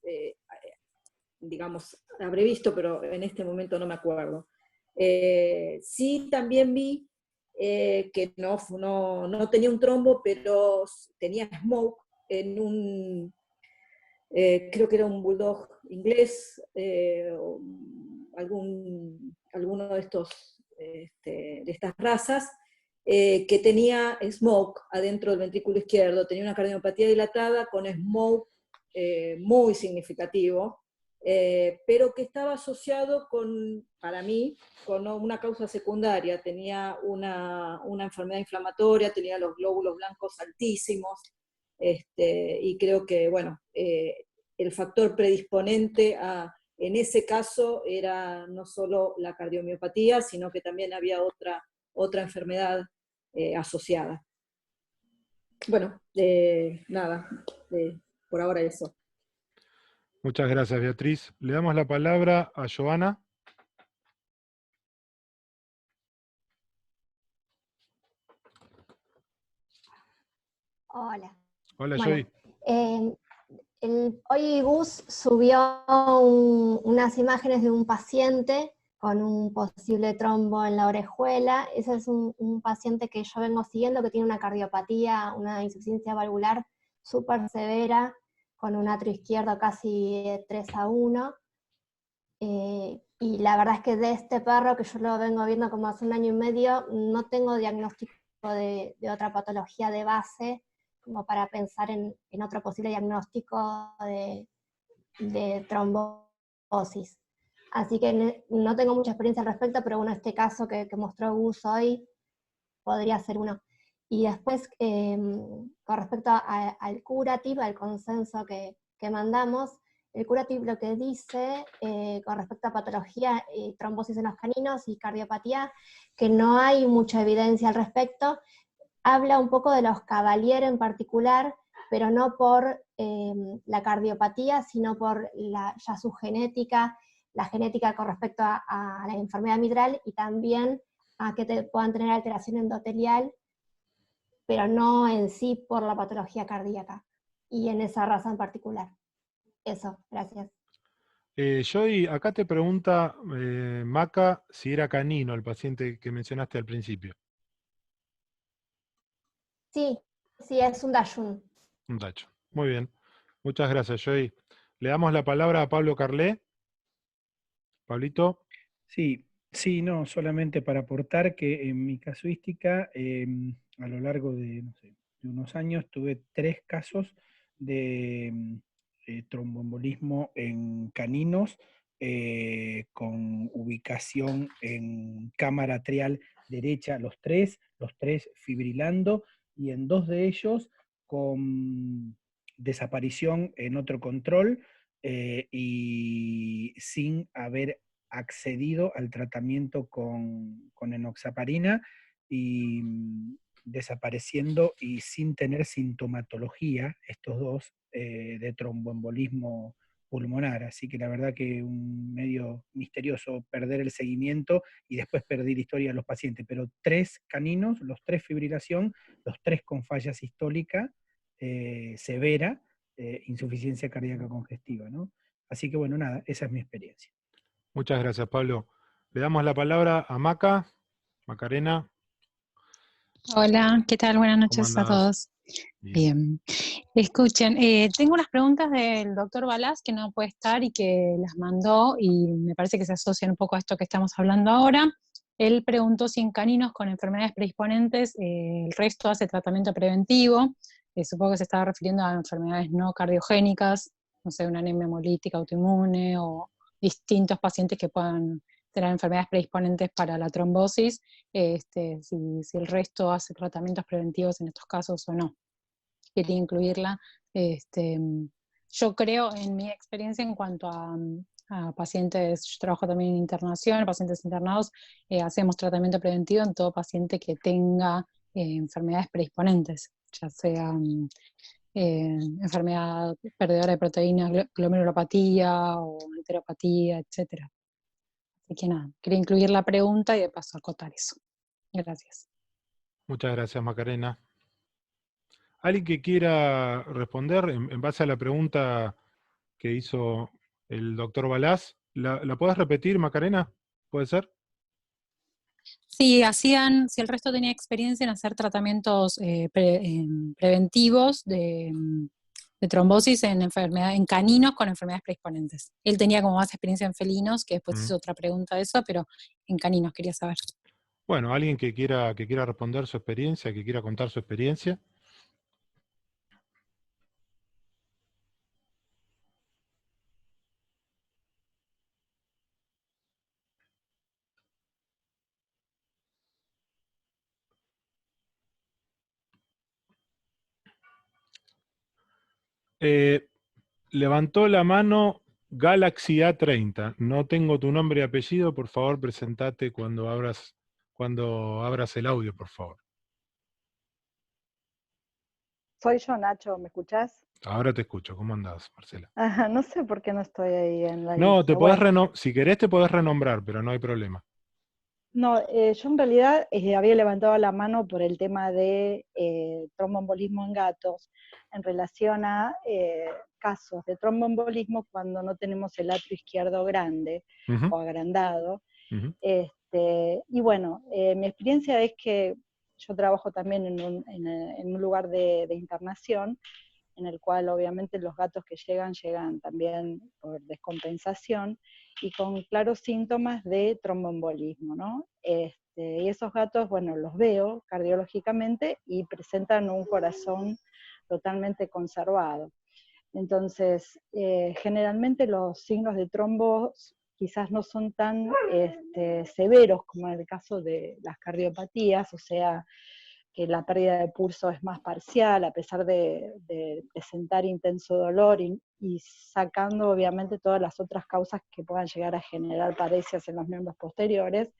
digamos, habré visto, pero en este momento no me acuerdo. Sí, también vi que no tenía un trombo, pero tenía smoke en un, creo que era un bulldog inglés, alguno de estas razas, que tenía smoke adentro del ventrículo izquierdo, tenía una cardiopatía dilatada con smoke muy significativo, pero que estaba asociado para mí, con una causa secundaria. Tenía una enfermedad inflamatoria, tenía los glóbulos blancos altísimos, y creo que, bueno, el factor predisponente en ese caso era no solo la cardiomiopatía, sino que también había otra enfermedad asociada. Bueno, nada, por ahora eso. Muchas gracias, Beatriz. Le damos la palabra a Joana. Hola. Hola, Bueno, Joy. hoy Gus subió unas imágenes de un paciente con un posible trombo en la orejuela. Ese es un paciente que yo vengo siguiendo, que tiene una cardiopatía, una insuficiencia valvular súper severa, con un atrio izquierdo casi 3-1. Y la verdad es que de este perro, que yo lo vengo viendo como hace 1 año y medio, no tengo diagnóstico de otra patología de base, como para pensar en otro posible diagnóstico de trombosis. Así que no tengo mucha experiencia al respecto, pero bueno, este caso que mostró Gus hoy podría ser uno. Y después, con respecto al curative, al consenso que mandamos, el curative lo que dice, con respecto a patología, trombosis en los caninos y cardiopatía, que no hay mucha evidencia al respecto. Habla un poco de los Cavalier en particular, pero no por la cardiopatía, sino por ya su genética, la genética con respecto a la enfermedad mitral, y también a que puedan tener alteración endotelial, pero no en sí por la patología cardíaca, y en esa raza en particular. Eso, gracias. Joy, acá te pregunta Maca si era canino el paciente que mencionaste al principio. Sí, sí, es un Dachshund. Un tacho. Muy bien. Muchas gracias, Joy. Le damos la palabra a Pablo Carlé. Pablito. Sí, sí, no, solamente para aportar que en mi casuística, a lo largo de, no sé, de unos años, tuve 3 casos de tromboembolismo en caninos con ubicación en cámara atrial derecha, los tres fibrilando, y en 2 de ellos con desaparición en otro control y sin haber accedido al tratamiento con enoxaparina y desapareciendo y sin tener sintomatología, estos dos, de tromboembolismo pulmonar. Así que la verdad que un medio misterioso perder el seguimiento y después perder historia de los pacientes. Pero 3 caninos, los 3 fibrilación, los 3 con falla sistólica severa, insuficiencia cardíaca congestiva, ¿no? Así que bueno, nada, esa es mi experiencia. Muchas gracias, Pablo. Le damos la palabra a Maca, Macarena. Hola, ¿qué tal? Buenas ¿Cómo noches a andás? todos. Bien. Escuchen, tengo unas preguntas del doctor Balázs que no puede estar y que las mandó y me parece que se asocian un poco a esto que estamos hablando ahora. Él preguntó si en caninos con enfermedades predisponentes el resto hace tratamiento preventivo. Supongo que se estaba refiriendo a enfermedades no cardiogénicas, no sé, una anemia hemolítica autoinmune o distintos pacientes que puedan tener enfermedades predisponentes para la trombosis, si el resto hace tratamientos preventivos en estos casos o no. Quería incluirla. Yo creo, en mi experiencia en cuanto a pacientes, yo trabajo también en internación, pacientes internados, hacemos tratamiento preventivo en todo paciente que tenga enfermedades predisponentes, ya sea enfermedad perdedora de proteínas, glomerulopatía o enteropatía, etcétera. Así que nada, quería incluir la pregunta y de paso acotar eso. Gracias. Muchas gracias, Macarena. ¿Alguien que quiera responder en base a la pregunta que hizo el doctor Balázs? ¿La puedes repetir, Macarena? ¿Puede ser? Sí, si el resto tenía experiencia en hacer tratamientos preventivos de trombosis en caninos con enfermedades predisponentes. Él tenía como más experiencia en felinos, que después hizo otra pregunta de eso, pero en caninos quería saber. Bueno, alguien que quiera responder su experiencia, que quiera contar su experiencia. Levantó la mano Galaxy A30. No tengo tu nombre y apellido, por favor, presentate cuando abras el audio, por favor. Soy yo, Nacho, ¿me escuchás? Ahora te escucho. ¿Cómo andás, Marcela? Ajá, no sé por qué no estoy ahí en la No, lista. Bueno, si querés te podés renombrar, pero no hay problema. no, yo en realidad había levantado la mano por el tema de tromboembolismo en gatos en relación a casos de tromboembolismo cuando no tenemos el atrio izquierdo grande o agrandado. Y bueno, mi experiencia es que yo trabajo también en un lugar de internación, en el cual obviamente los gatos que llegan también por descompensación y con claros síntomas de tromboembolismo, ¿no? Y esos gatos, bueno, los veo cardiológicamente y presentan un corazón totalmente conservado. Entonces, generalmente los signos de trombos quizás no son tan severos como en el caso de las cardiopatías, o sea, que la pérdida de pulso es más parcial, a pesar de presentar intenso dolor y sacando obviamente todas las otras causas que puedan llegar a generar paresias en los miembros posteriores,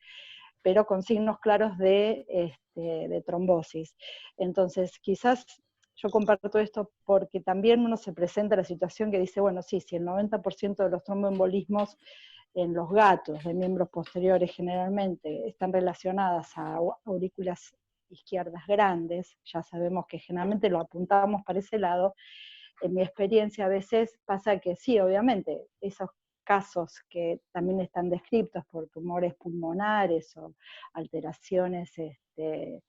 pero con signos claros de trombosis. Entonces, quizás yo comparto esto porque también uno se presenta la situación que dice, bueno, sí, si el 90% de los tromboembolismos en los gatos de miembros posteriores generalmente están relacionadas a aurículas izquierdas grandes, ya sabemos que generalmente lo apuntamos para ese lado. En mi experiencia a veces pasa que sí, obviamente, esos casos que también están descritos por tumores pulmonares o alteraciones de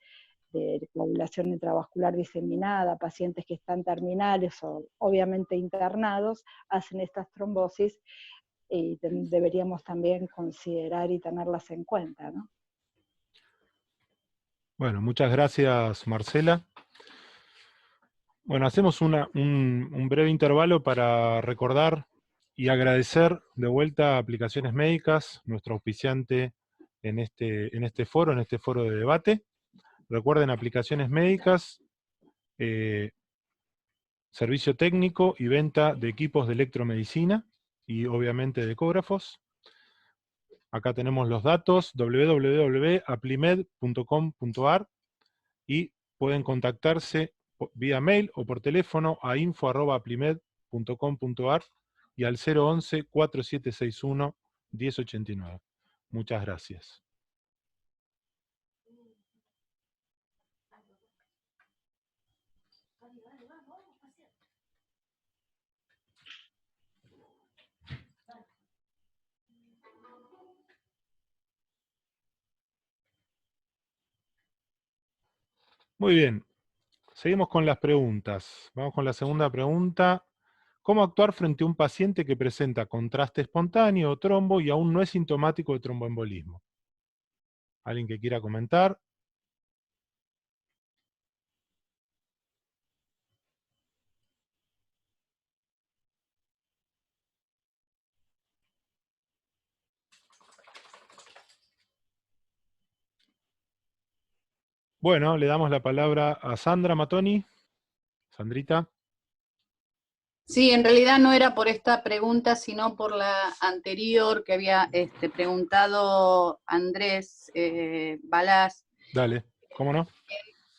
coagulación intravascular diseminada, pacientes que están terminales o obviamente internados, hacen estas trombosis y deberíamos también considerar y tenerlas en cuenta, ¿no? Bueno, muchas gracias, Marcela. Bueno, hacemos un breve intervalo para recordar y agradecer de vuelta a Aplicaciones Médicas, nuestro auspiciante en este foro de debate. Recuerden, Aplicaciones Médicas, servicio técnico y venta de equipos de electromedicina y obviamente de ecógrafos. Acá tenemos los datos, www.aplimed.com.ar, y pueden contactarse vía mail o por teléfono a info@aplimed.com.ar y al 011-4761-1089. Muchas gracias. Muy bien, seguimos con las preguntas. Vamos con la segunda pregunta. ¿Cómo actuar frente a un paciente que presenta contraste espontáneo o trombo y aún no es sintomático de tromboembolismo? ¿Alguien que quiera comentar? Bueno, le damos la palabra a Sandra Matoni. Sandrita. Sí, en realidad no era por esta pregunta, sino por la anterior que había preguntado Andrés Balás. Dale, ¿cómo no?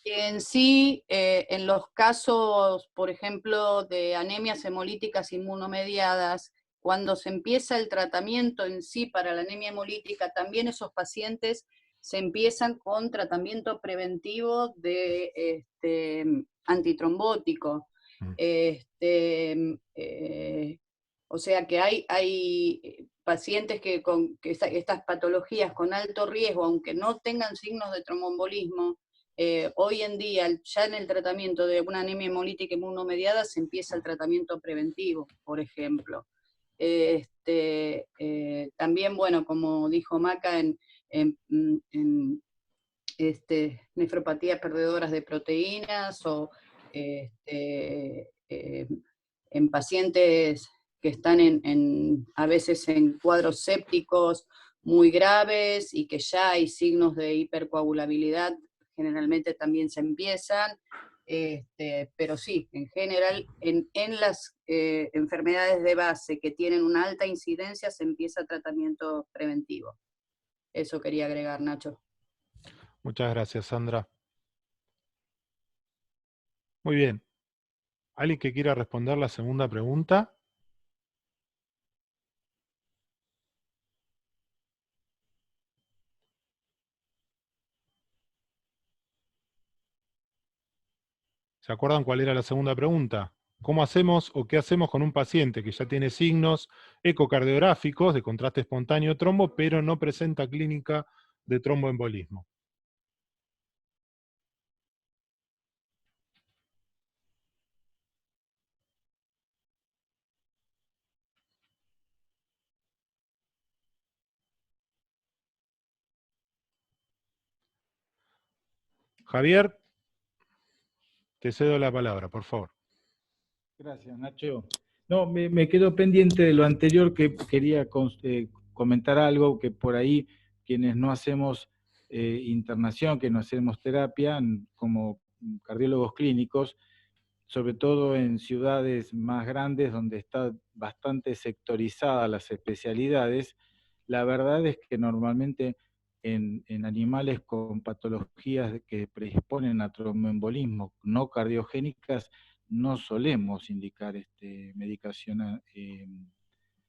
En sí, en los casos, por ejemplo, de anemias hemolíticas inmunomediadas, cuando se empieza el tratamiento en sí para la anemia hemolítica, también esos pacientes se empiezan con tratamiento preventivo de antitrombótico. O sea que hay pacientes que con estas patologías con alto riesgo, aunque no tengan signos de tromboembolismo, hoy en día, ya en el tratamiento de una anemia hemolítica inmunomediada, se empieza el tratamiento preventivo, por ejemplo. También, bueno, como dijo Maca, en nefropatías perdedoras de proteínas o en pacientes que están a veces en cuadros sépticos muy graves y que ya hay signos de hipercoagulabilidad, generalmente también se empiezan, pero sí, en general, en las enfermedades de base que tienen una alta incidencia, se empieza tratamiento preventivo. Eso quería agregar, Nacho. Muchas gracias, Sandra. Muy bien. ¿Alguien que quiera responder la segunda pregunta? ¿Se acuerdan cuál era la segunda pregunta? ¿Cómo hacemos o qué hacemos con un paciente que ya tiene signos ecocardiográficos de contraste espontáneo trombo, pero no presenta clínica de tromboembolismo? Javier, te cedo la palabra, por favor. Gracias, Nacho. No, me quedo pendiente de lo anterior, que quería comentar algo, que por ahí quienes no hacemos internación, que no hacemos terapia, como cardiólogos clínicos, sobre todo en ciudades más grandes donde están bastante sectorizadas las especialidades, la verdad es que normalmente en animales con patologías que predisponen a tromboembolismo no cardiogénicas, no solemos indicar medicación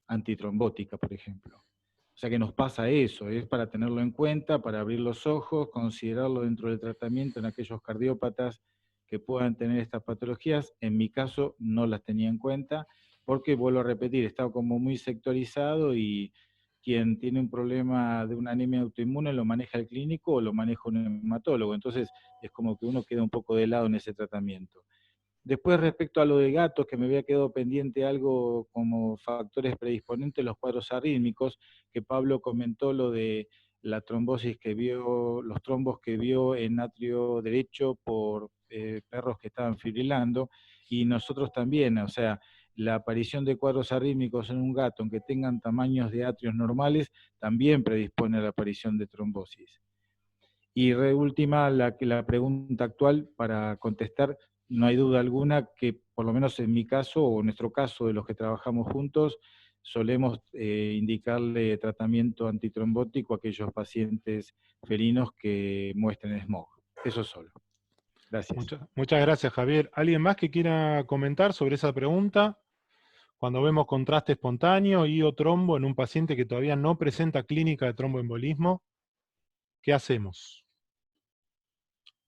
antitrombótica, por ejemplo. O sea que nos pasa eso, es para tenerlo en cuenta, para abrir los ojos, considerarlo dentro del tratamiento en aquellos cardiópatas que puedan tener estas patologías. En mi caso no las tenía en cuenta, porque, vuelvo a repetir, está como muy sectorizado y quien tiene un problema de una anemia autoinmune lo maneja el clínico o lo maneja un hematólogo, entonces es como que uno queda un poco de lado en ese tratamiento. Después, respecto a lo de gatos, que me había quedado pendiente algo como factores predisponentes, los cuadros arrítmicos, que Pablo comentó lo de la trombosis que vio, los trombos que vio en atrio derecho por perros que estaban fibrilando, y nosotros también, o sea, la aparición de cuadros arrítmicos en un gato, aunque tengan tamaños de atrios normales, también predispone a la aparición de trombosis. Y última, la pregunta actual para contestar, no hay duda alguna que, por lo menos en mi caso, o en nuestro caso de los que trabajamos juntos, solemos indicarle tratamiento antitrombótico a aquellos pacientes felinos que muestren smog. Eso solo. Gracias. Muchas gracias, Javier. ¿Alguien más que quiera comentar sobre esa pregunta? Cuando vemos contraste espontáneo y o trombo en un paciente que todavía no presenta clínica de tromboembolismo, ¿qué hacemos?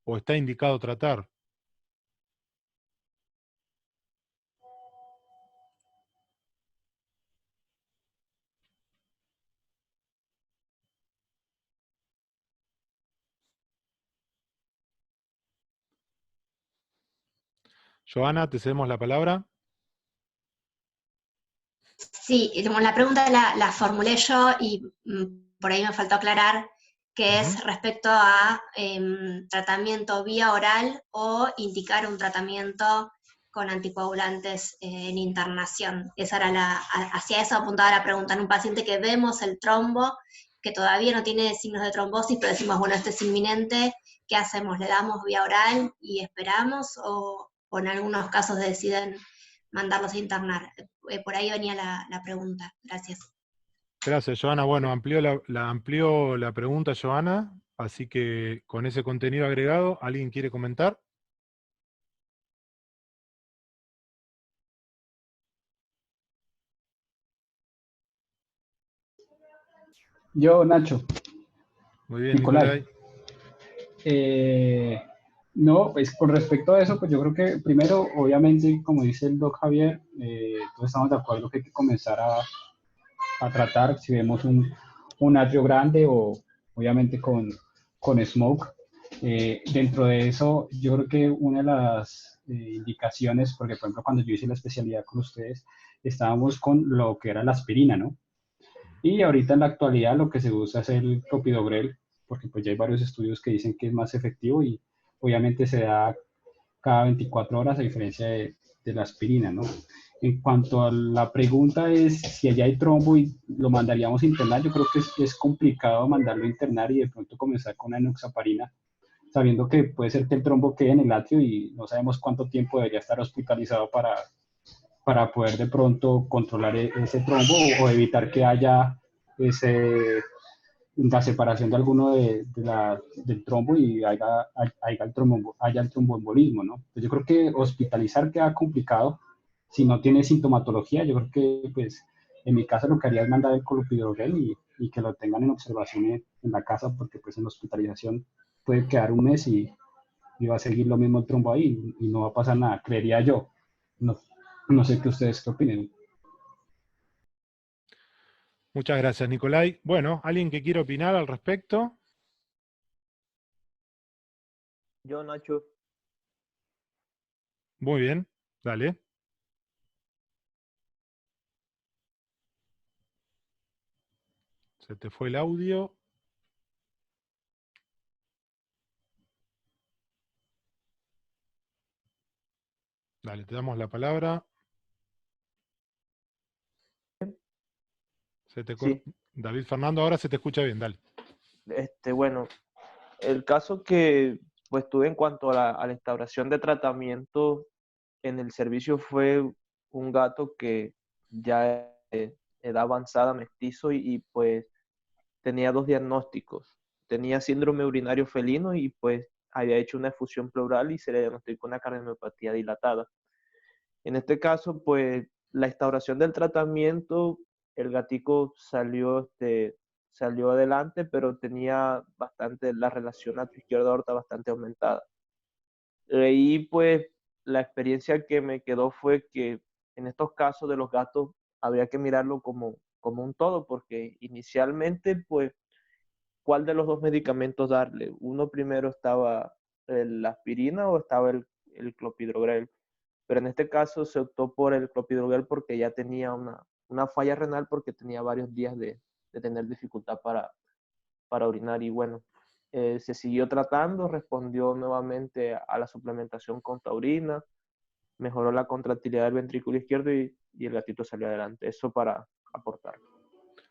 ¿O está indicado tratar? Joana, te cedemos la palabra. Sí, la pregunta la formulé yo y por ahí me faltó aclarar que es respecto a tratamiento vía oral o indicar un tratamiento con anticoagulantes en internación. Esa era hacia eso apuntaba la pregunta. En un paciente que vemos el trombo, que todavía no tiene signos de trombosis, pero decimos, bueno, este es inminente, ¿qué hacemos? ¿Le damos vía oral y esperamos? ¿O en algunos casos deciden mandarlos a internar? Por ahí venía la pregunta. Gracias. Gracias, Joana. Bueno, amplió la pregunta, Joana, así que con ese contenido agregado, ¿alguien quiere comentar? Yo, Nacho. Muy bien, Nicolai. No, pues con respecto a eso, pues yo creo que primero, obviamente, como dice el doc Javier, todos estamos de acuerdo que hay que comenzar a tratar si vemos un atrio grande o obviamente con smoke. Dentro de eso, yo creo que una de las indicaciones, porque por ejemplo cuando yo hice la especialidad con ustedes, estábamos con lo que era la aspirina, ¿no? Y ahorita en la actualidad lo que se usa es el clopidogrel, porque pues ya hay varios estudios que dicen que es más efectivo y obviamente se da cada 24 horas a diferencia de la aspirina, ¿no? En cuanto a la pregunta es si allá hay trombo y lo mandaríamos a internar, yo creo que es complicado mandarlo a internar y de pronto comenzar con una enoxaparina, sabiendo que puede ser que el trombo quede en el atrio y no sabemos cuánto tiempo debería estar hospitalizado para poder de pronto controlar ese trombo o evitar que haya la separación de alguno del trombo y haya el tromboembolismo, ¿no? Pues yo creo que hospitalizar queda complicado si no tiene sintomatología. Yo creo que, pues, en mi caso lo que haría es mandar el clopidogrel y que lo tengan en observación en la casa, porque pues en la hospitalización puede quedar un mes y va a seguir lo mismo el trombo ahí y no va a pasar nada, creería yo. No sé qué ustedes qué opinen. Muchas gracias, Nicolai. Bueno, ¿alguien que quiera opinar al respecto? Yo, Nacho. Muy bien, dale. Se te fue el audio. Dale, te damos la palabra. Sí. David Fernando, ahora se te escucha bien, dale. Bueno, el caso que pues tuve en cuanto a la instauración de tratamiento en el servicio fue un gato que ya edad avanzada, mestizo, y pues tenía 2 diagnósticos. Tenía síndrome urinario felino y pues había hecho una efusión pleural y se le diagnosticó una cardiomopatía dilatada. En este caso, pues la instauración del tratamiento, el gatico salió adelante, pero tenía la relación atrio-izquierda-aorta bastante aumentada. Y pues la experiencia que me quedó fue que en estos casos de los gatos habría que mirarlo como un todo, porque inicialmente, pues, ¿cuál de los dos medicamentos darle? Uno primero estaba la aspirina o estaba el clopidogrel, pero en este caso se optó por el clopidogrel porque ya tenía una falla renal, porque tenía varios días de tener dificultad para orinar, y bueno, se siguió tratando, respondió nuevamente a la suplementación con taurina, mejoró la contractilidad del ventrículo izquierdo y el gatito salió adelante. Eso para aportar.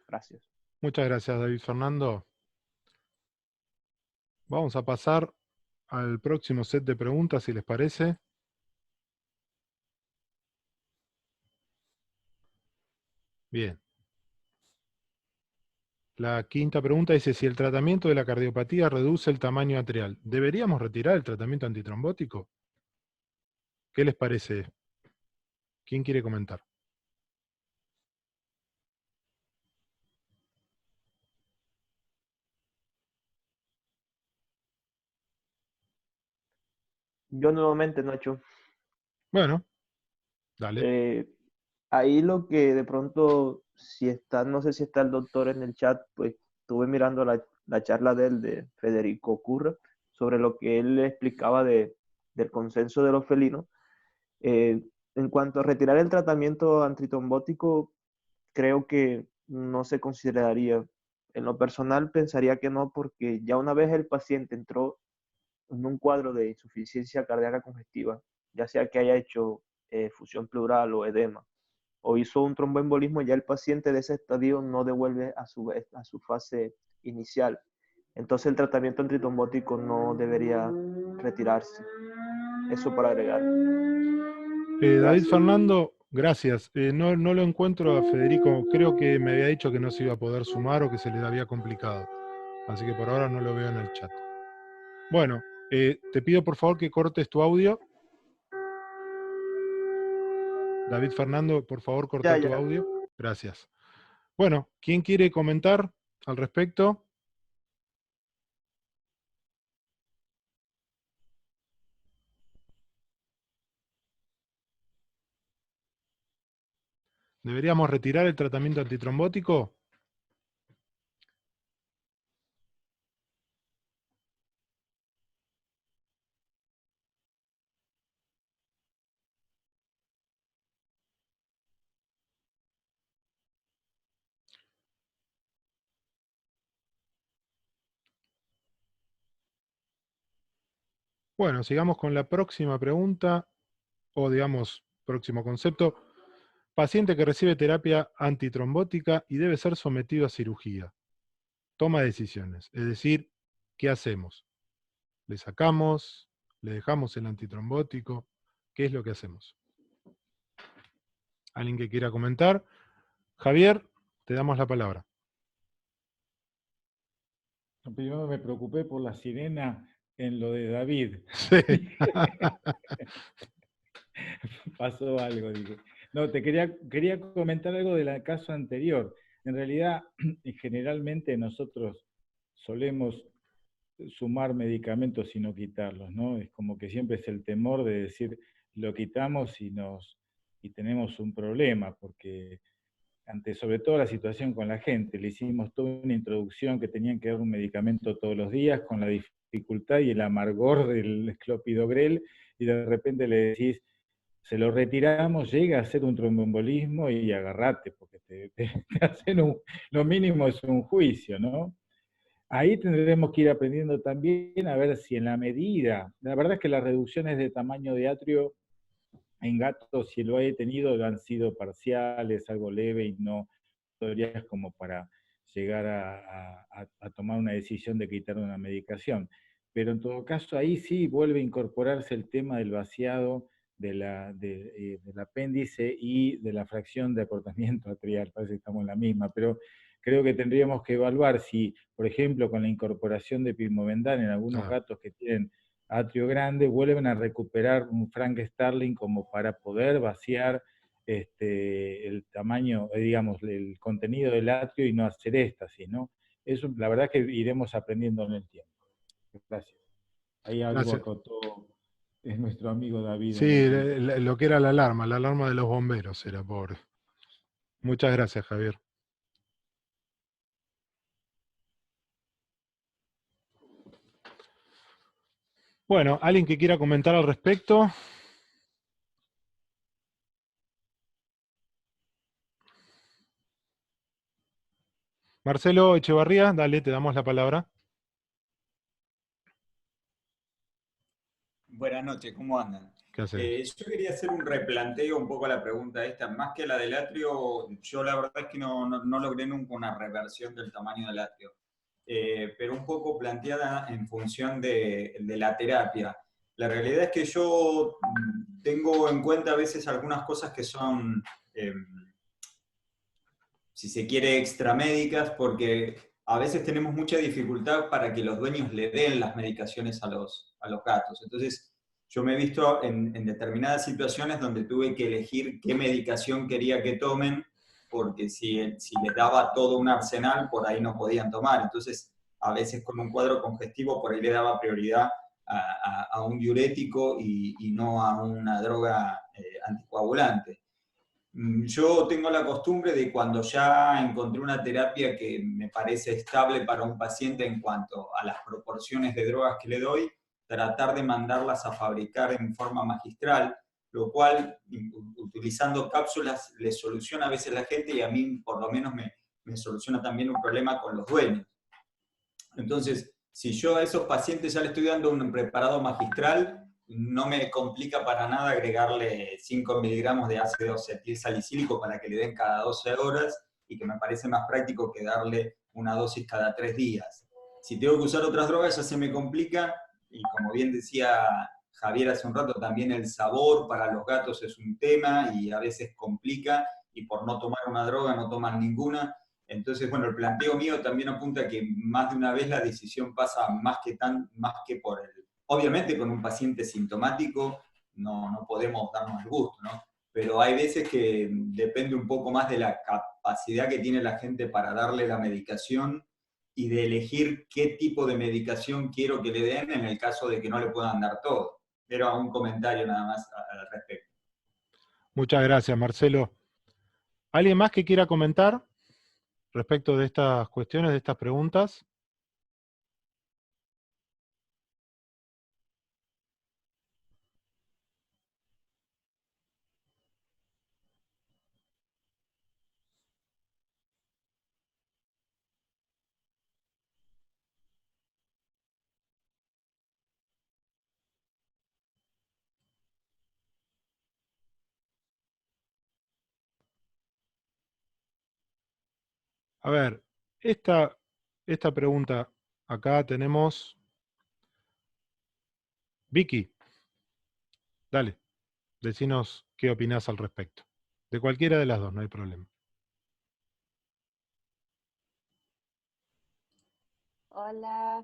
Gracias. Muchas gracias, David Fernando. Vamos a pasar al próximo set de preguntas, si les parece. Bien. La quinta pregunta dice, si el tratamiento de la cardiopatía reduce el tamaño atrial, ¿deberíamos retirar el tratamiento antitrombótico? ¿Qué les parece? ¿Quién quiere comentar? Yo nuevamente, Nacho. Bueno, dale. Ahí lo que de pronto, si está, no sé si está el doctor en el chat, pues estuve mirando la charla de Federico Curra, sobre lo que él le explicaba del consenso de los felinos. En cuanto a retirar el tratamiento antitrombótico, creo que no se consideraría. En lo personal pensaría que no, porque ya una vez el paciente entró en un cuadro de insuficiencia cardíaca congestiva, ya sea que haya hecho fusión pleural o edema, o hizo un tromboembolismo, ya el paciente de ese estadio no devuelve a su fase inicial. Entonces el tratamiento antitrombótico no debería retirarse. Eso para agregar. David Fernando, gracias. No lo encuentro a Federico. Creo que me había dicho que no se iba a poder sumar o que se le había complicado. Así que por ahora no lo veo en el chat. Bueno, te pido por favor que cortes tu audio. David Fernando, por favor, corta tu audio. Gracias. Bueno, ¿quién quiere comentar al respecto? ¿Deberíamos retirar el tratamiento antitrombótico? Bueno, sigamos con la próxima pregunta, o digamos, próximo concepto. Paciente que recibe terapia antitrombótica y debe ser sometido a cirugía. Toma decisiones, es decir, ¿qué hacemos? ¿Le sacamos? ¿Le dejamos el antitrombótico? ¿Qué es lo que hacemos? ¿Alguien que quiera comentar? Javier, te damos la palabra. Primero me preocupé por la sirena en lo de David. Sí. Pasó algo, dije. No, te quería comentar algo del caso anterior. En realidad, generalmente nosotros solemos sumar medicamentos y no quitarlos, ¿no? Es como que siempre es el temor de decir, lo quitamos y tenemos un problema, porque ante sobre todo la situación con la gente, le hicimos toda una introducción que tenían que dar un medicamento todos los días, con la dificultad y el amargor del clopidogrel, y de repente le decís, se lo retiramos, llega a hacer un tromboembolismo y agarrate, porque te hacen lo mínimo es un juicio, ¿no? Ahí tendremos que ir aprendiendo también a ver si en la medida, la verdad es que las reducciones de tamaño de atrio en gatos, si lo he tenido, han sido parciales, algo leve y no teorías como para llegar a tomar una decisión de quitar una medicación. Pero en todo caso ahí sí vuelve a incorporarse el tema del vaciado del apéndice y de la fracción de acortamiento atrial. Parece que estamos en la misma, pero creo que tendríamos que evaluar si, por ejemplo, con la incorporación de pimovendan en algunos gatos que tienen atrio grande, vuelven a recuperar un Frank Starling como para poder vaciar el tamaño, digamos, el contenido del atrio y no hacer éstasis, ¿no? Eso, la verdad que iremos aprendiendo en el tiempo. Gracias. Ahí algo acotó es nuestro amigo David. Sí, lo que era la alarma de los bomberos era, pobre. Muchas gracias, Javier. Bueno, ¿alguien que quiera comentar al respecto? Marcelo Echevarría, dale, te damos la palabra. Buenas noches, ¿cómo andan? ¿Qué haces? Yo quería hacer un replanteo un poco a la pregunta esta, más que la del atrio, yo la verdad es que no logré nunca una reversión del tamaño del atrio, pero un poco planteada en función de la terapia. La realidad es que yo tengo en cuenta a veces algunas cosas que son, si se quiere, extramédicas, porque a veces tenemos mucha dificultad para que los dueños le den las medicaciones a los gatos. Entonces, yo me he visto en determinadas situaciones donde tuve que elegir qué medicación quería que tomen, porque si les daba todo un arsenal, por ahí no podían tomar. Entonces, a veces con un cuadro congestivo, por ahí le daba prioridad a un diurético y no a una droga anticoagulante. Yo tengo la costumbre de, cuando ya encontré una terapia que me parece estable para un paciente en cuanto a las proporciones de drogas que le doy, tratar de mandarlas a fabricar en forma magistral, lo cual, utilizando cápsulas, le soluciona a veces a la gente, y a mí por lo menos me soluciona también un problema con los dueños. Entonces, si yo a esos pacientes ya le estoy dando un preparado magistral, no me complica para nada agregarle 5 miligramos de ácido acetil salicílico para que le den cada 12 horas, y que me parece más práctico que darle una dosis cada 3 días. Si tengo que usar otras drogas ya se me complica, y como bien decía Javier hace un rato, también el sabor para los gatos es un tema y a veces complica, y por no tomar una droga no toman ninguna. Entonces, bueno, el planteo mío también apunta que más de una vez la decisión pasa más que por el... Obviamente con un paciente sintomático no podemos darnos el gusto, ¿no? Pero hay veces que depende un poco más de la capacidad que tiene la gente para darle la medicación y de elegir qué tipo de medicación quiero que le den en el caso de que no le puedan dar todo. Era un comentario nada más al respecto. Muchas gracias, Marcelo. ¿Alguien más que quiera comentar respecto de estas cuestiones, de estas preguntas? A ver, esta pregunta, acá tenemos... Vicky, dale, decinos qué opinás al respecto. De cualquiera de las dos, no hay problema. Hola.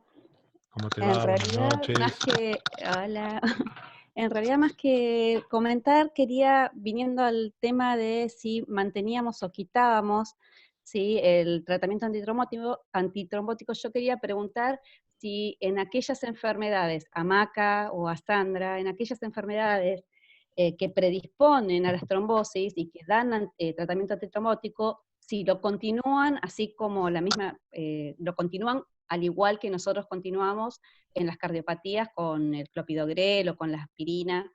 ¿Cómo te va? Buenas noches. En realidad, más que comentar, quería, viniendo al tema de si manteníamos o quitábamos, ¿sí?, el tratamiento antitrombótico, yo quería preguntar si en aquellas enfermedades, a Maca o a Sandra, en aquellas enfermedades que predisponen a las trombosis y que dan tratamiento antitrombótico, si lo continúan así como lo continúan al igual que nosotros continuamos en las cardiopatías con el clopidogrel o con la aspirina,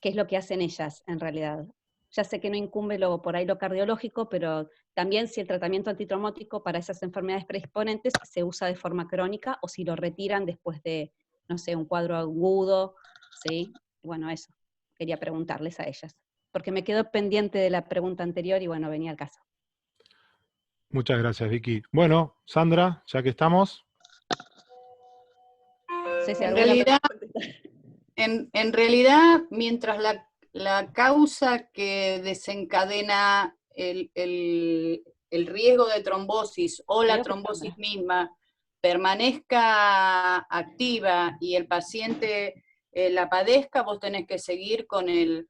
¿qué es lo que hacen ellas en realidad? Ya sé que no incumbe por ahí lo cardiológico, pero también si el tratamiento antitrombótico para esas enfermedades predisponentes se usa de forma crónica, o si lo retiran después de, no sé, un cuadro agudo, ¿sí? Bueno, eso, quería preguntarles a ellas, porque me quedó pendiente de la pregunta anterior y bueno, venía al caso. Muchas gracias, Vicky. Bueno, Sandra, ya que estamos... En realidad, mientras la causa que desencadena el riesgo de trombosis o la trombosis misma permanezca activa y el paciente la padezca, vos tenés que seguir con el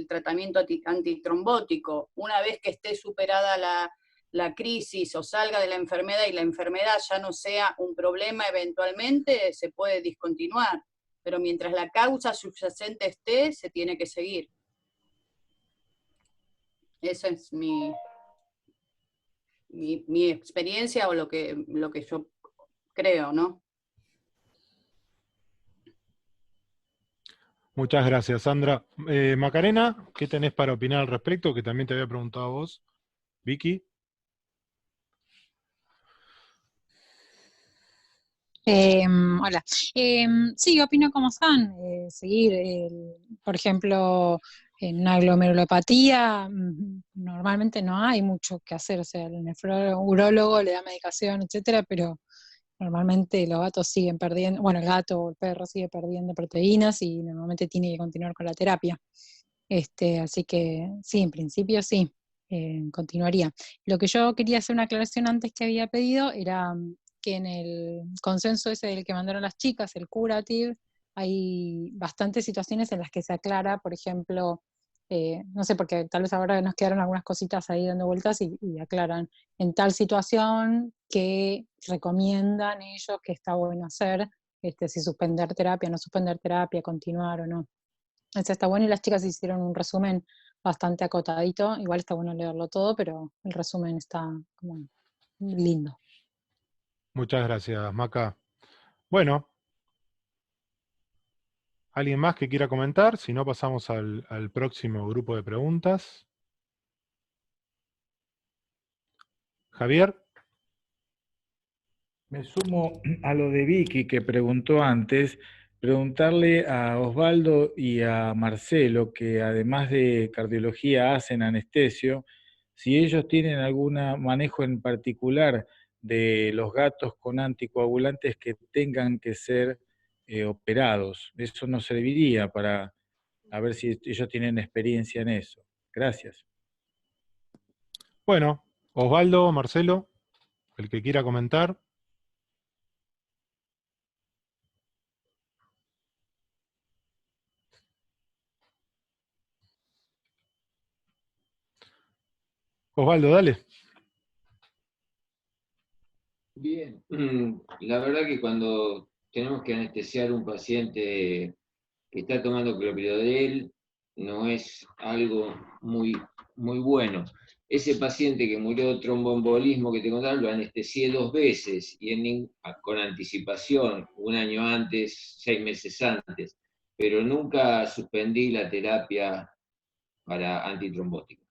tratamiento antitrombótico. Una vez que esté superada la crisis o salga de la enfermedad y la enfermedad ya no sea un problema eventualmente, se puede discontinuar. pero mientras la causa subyacente esté, se tiene que seguir. Esa es mi experiencia o lo que yo creo, ¿no? Muchas gracias, Sandra. Macarena, ¿qué tenés para opinar al respecto? Que también te había preguntado a vos. Vicky. Hola. Sí, opino como San. Seguir, por ejemplo, en una glomerulopatía, normalmente no hay mucho que hacer. O sea, el nefrólogo le da medicación, etcétera, pero normalmente los gatos siguen perdiendo, bueno, el gato o el perro sigue perdiendo proteínas y normalmente tiene que continuar con la terapia. Así que sí, en principio sí, continuaría. Lo que yo quería hacer una aclaración antes que había pedido era que en el consenso ese del que mandaron las chicas, el curative, hay bastantes situaciones en las que se aclara, por ejemplo, no sé, porque tal vez ahora nos quedaron algunas cositas ahí dando vueltas y aclaran en tal situación que recomiendan ellos que está bueno hacer, si suspender terapia, no suspender terapia, continuar o no. Ese está bueno y las chicas hicieron un resumen bastante acotadito, igual está bueno leerlo todo, pero el resumen está como lindo. Muchas gracias, Maca. Bueno, ¿alguien más que quiera comentar? Si no, pasamos al próximo grupo de preguntas. Javier. Me sumo a lo de Vicky que preguntó antes, preguntarle a Osvaldo y a Marcelo, que además de cardiología hacen anestesio, si ellos tienen algún manejo en particular de los gatos con anticoagulantes que tengan que ser operados. Eso nos serviría para a ver si ellos tienen experiencia en eso. Gracias. Bueno, Osvaldo, Marcelo, el que quiera comentar. Osvaldo, dale. Bien, la verdad que cuando tenemos que anestesiar a un paciente que está tomando clopidogrel, no es algo muy bueno. Ese paciente que murió de tromboembolismo que te contaron, lo anestesié 2 veces y con anticipación, 1 año antes, 6 meses antes, pero nunca suspendí la terapia para antitrombótica.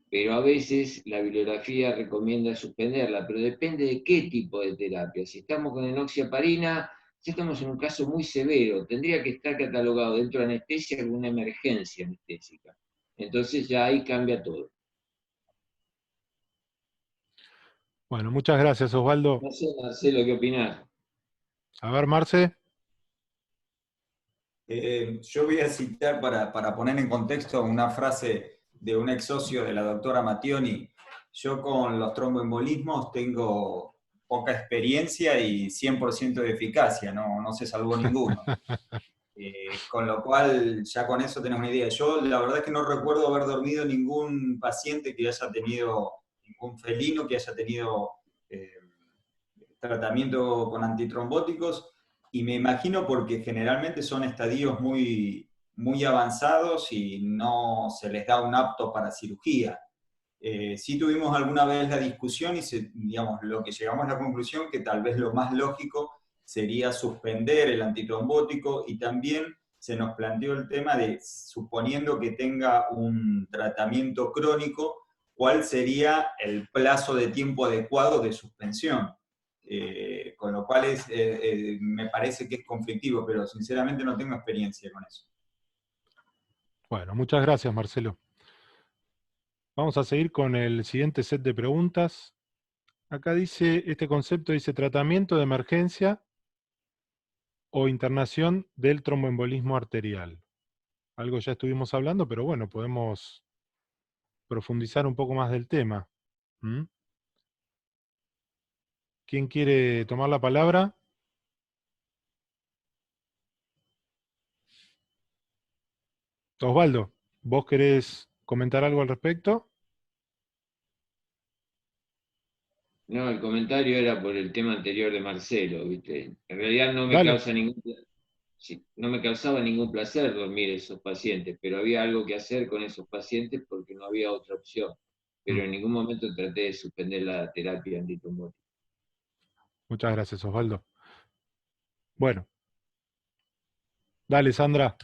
Pero a veces la bibliografía recomienda suspenderla, pero depende de qué tipo de terapia. Si estamos con enoxaparina, ya estamos en un caso muy severo, tendría que estar catalogado dentro de anestesia como una emergencia anestésica. Entonces ya ahí cambia todo. Bueno, muchas gracias, Osvaldo. No sé, Marcelo, ¿qué opinás? A ver, Marce. Yo voy a citar para poner en contexto una frase de un ex socio de la doctora Mattioni. Yo con los tromboembolismos tengo poca experiencia y 100% de eficacia, no se salvó ninguno. Con lo cual, ya con eso tenés una idea. Yo la verdad es que no recuerdo haber dormido ningún paciente que haya tenido, ningún felino que haya tenido tratamiento con antitrombóticos, y me imagino porque generalmente son estadios muy avanzados y no se les da un apto para cirugía. Sí tuvimos alguna vez la discusión y digamos, lo que llegamos a la conclusión que tal vez lo más lógico sería suspender el antitrombótico, y también se nos planteó el tema de, suponiendo que tenga un tratamiento crónico, ¿cuál sería el plazo de tiempo adecuado de suspensión? Con lo cual me parece que es conflictivo, pero sinceramente no tengo experiencia con eso. Bueno, muchas gracias, Marcelo. Vamos a seguir con el siguiente set de preguntas. Acá dice, este concepto dice tratamiento de emergencia o internación del tromboembolismo arterial. Algo ya estuvimos hablando, pero bueno, podemos profundizar un poco más del tema. ¿Quién quiere tomar la palabra? Osvaldo, ¿vos querés comentar algo al respecto? No, el comentario era por el tema anterior de Marcelo, ¿viste? En realidad no me Dale. causa ningún... no me causaba ningún placer dormir esos pacientes, pero había algo que hacer con esos pacientes porque no había otra opción. Pero en ningún momento traté de suspender la terapia antitrombótica. Muchas gracias, Osvaldo. Bueno. Dale, Sandra.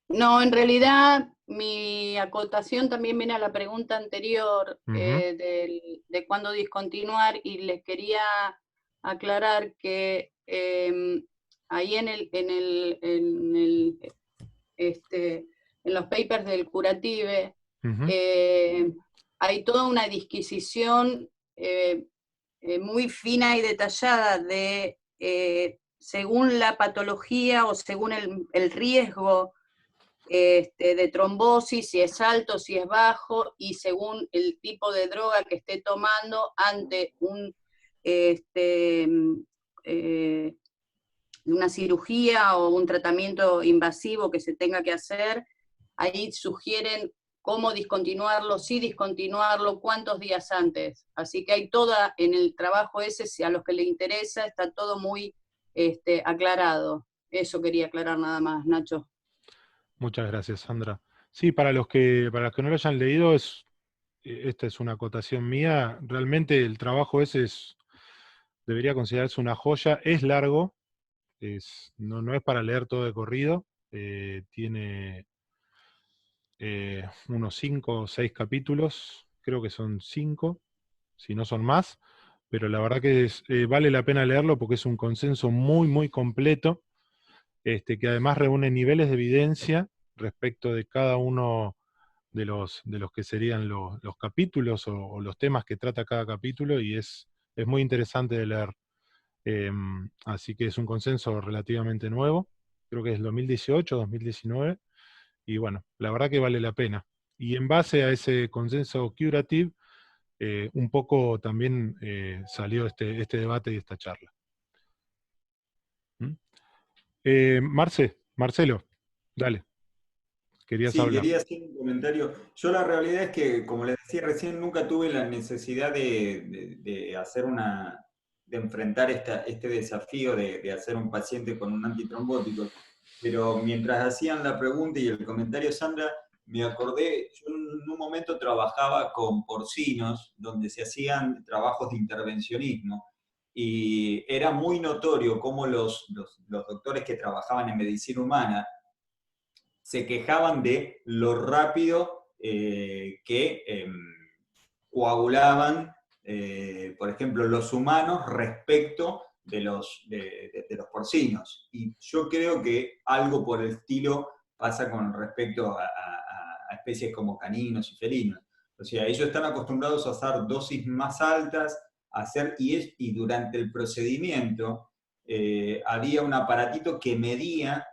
No, en realidad mi acotación también viene a la pregunta anterior de cuándo discontinuar, y les quería aclarar que ahí en los papers del Curative hay toda una disquisición muy fina y detallada de según la patología o según el riesgo de trombosis, si es alto, si es bajo, y según el tipo de droga que esté tomando ante una cirugía o un tratamiento invasivo que se tenga que hacer. Ahí sugieren cómo discontinuarlo, si discontinuarlo, cuántos días antes. Así que hay toda, en el trabajo ese, si a los que les interesa, está todo muy aclarado. Eso quería aclarar nada más, Nacho. Muchas gracias, Sandra. Sí, para los que no lo hayan leído, esta es una acotación mía. Realmente el trabajo ese debería considerarse una joya. Es largo, no es para leer todo de corrido. Tiene unos 5 o 6 capítulos, creo que son 5, si no son más, pero la verdad que vale la pena leerlo porque es un consenso muy, muy completo, que además reúne niveles de evidencia respecto de cada uno de los que serían los capítulos o los temas que trata cada capítulo, y es muy interesante de leer. Así que es un consenso relativamente nuevo, creo que es 2018, 2019, y bueno, la verdad que vale la pena. Y en base a ese consenso Curative, un poco también salió este debate y esta charla. Marcelo, dale. Querías Sí, hablar. quería hacer un comentario. Yo la realidad es que, como les decía recién, nunca tuve la necesidad de hacer de enfrentar este desafío de hacer un paciente con un antitrombótico. Pero mientras hacían la pregunta y el comentario, Sandra, me acordé, yo en un momento trabajaba con porcinos, donde se hacían trabajos de intervencionismo, y era muy notorio cómo los doctores que trabajaban en medicina humana se quejaban de lo rápido que coagulaban, por ejemplo, los humanos respecto de los porcinos. Y yo creo que algo por el estilo pasa con respecto a especies como caninos y felinos. O sea, ellos están acostumbrados a hacer dosis más altas, y durante el procedimiento había un aparatito que medía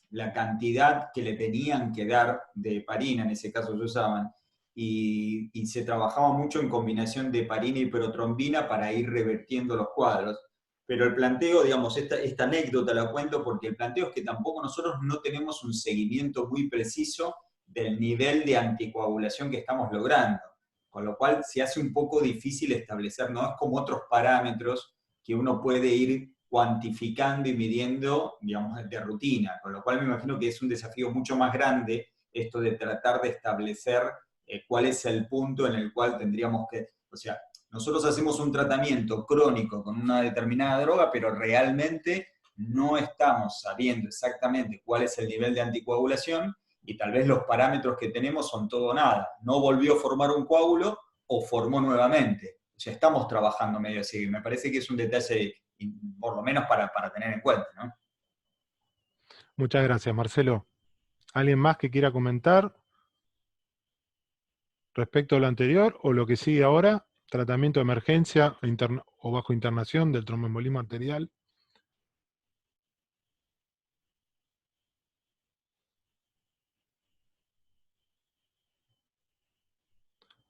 la cantidad que le tenían que dar de heparina, en ese caso se usaban, y se trabajaba mucho en combinación de heparina y protrombina para ir revertiendo los cuadros. Pero el planteo, digamos, esta anécdota la cuento porque el planteo es que tampoco nosotros no tenemos un seguimiento muy preciso del nivel de anticoagulación que estamos logrando, con lo cual se hace un poco difícil establecer, no es como otros parámetros que uno puede ir cuantificando y midiendo, digamos, de rutina, con lo cual me imagino que es un desafío mucho más grande esto de tratar de establecer cuál es el punto en el cual tendríamos que, o sea, nosotros hacemos un tratamiento crónico con una determinada droga, pero realmente no estamos sabiendo exactamente cuál es el nivel de anticoagulación, y tal vez los parámetros que tenemos son todo o nada. No volvió a formar un coágulo o formó nuevamente. O sea, estamos trabajando medio así. Me parece que es un detalle, por lo menos para tener en cuenta, ¿no? Muchas gracias, Marcelo. ¿Alguien más que quiera comentar respecto a lo anterior o lo que sigue ahora? Tratamiento de emergencia o bajo internación del tromboembolismo arterial.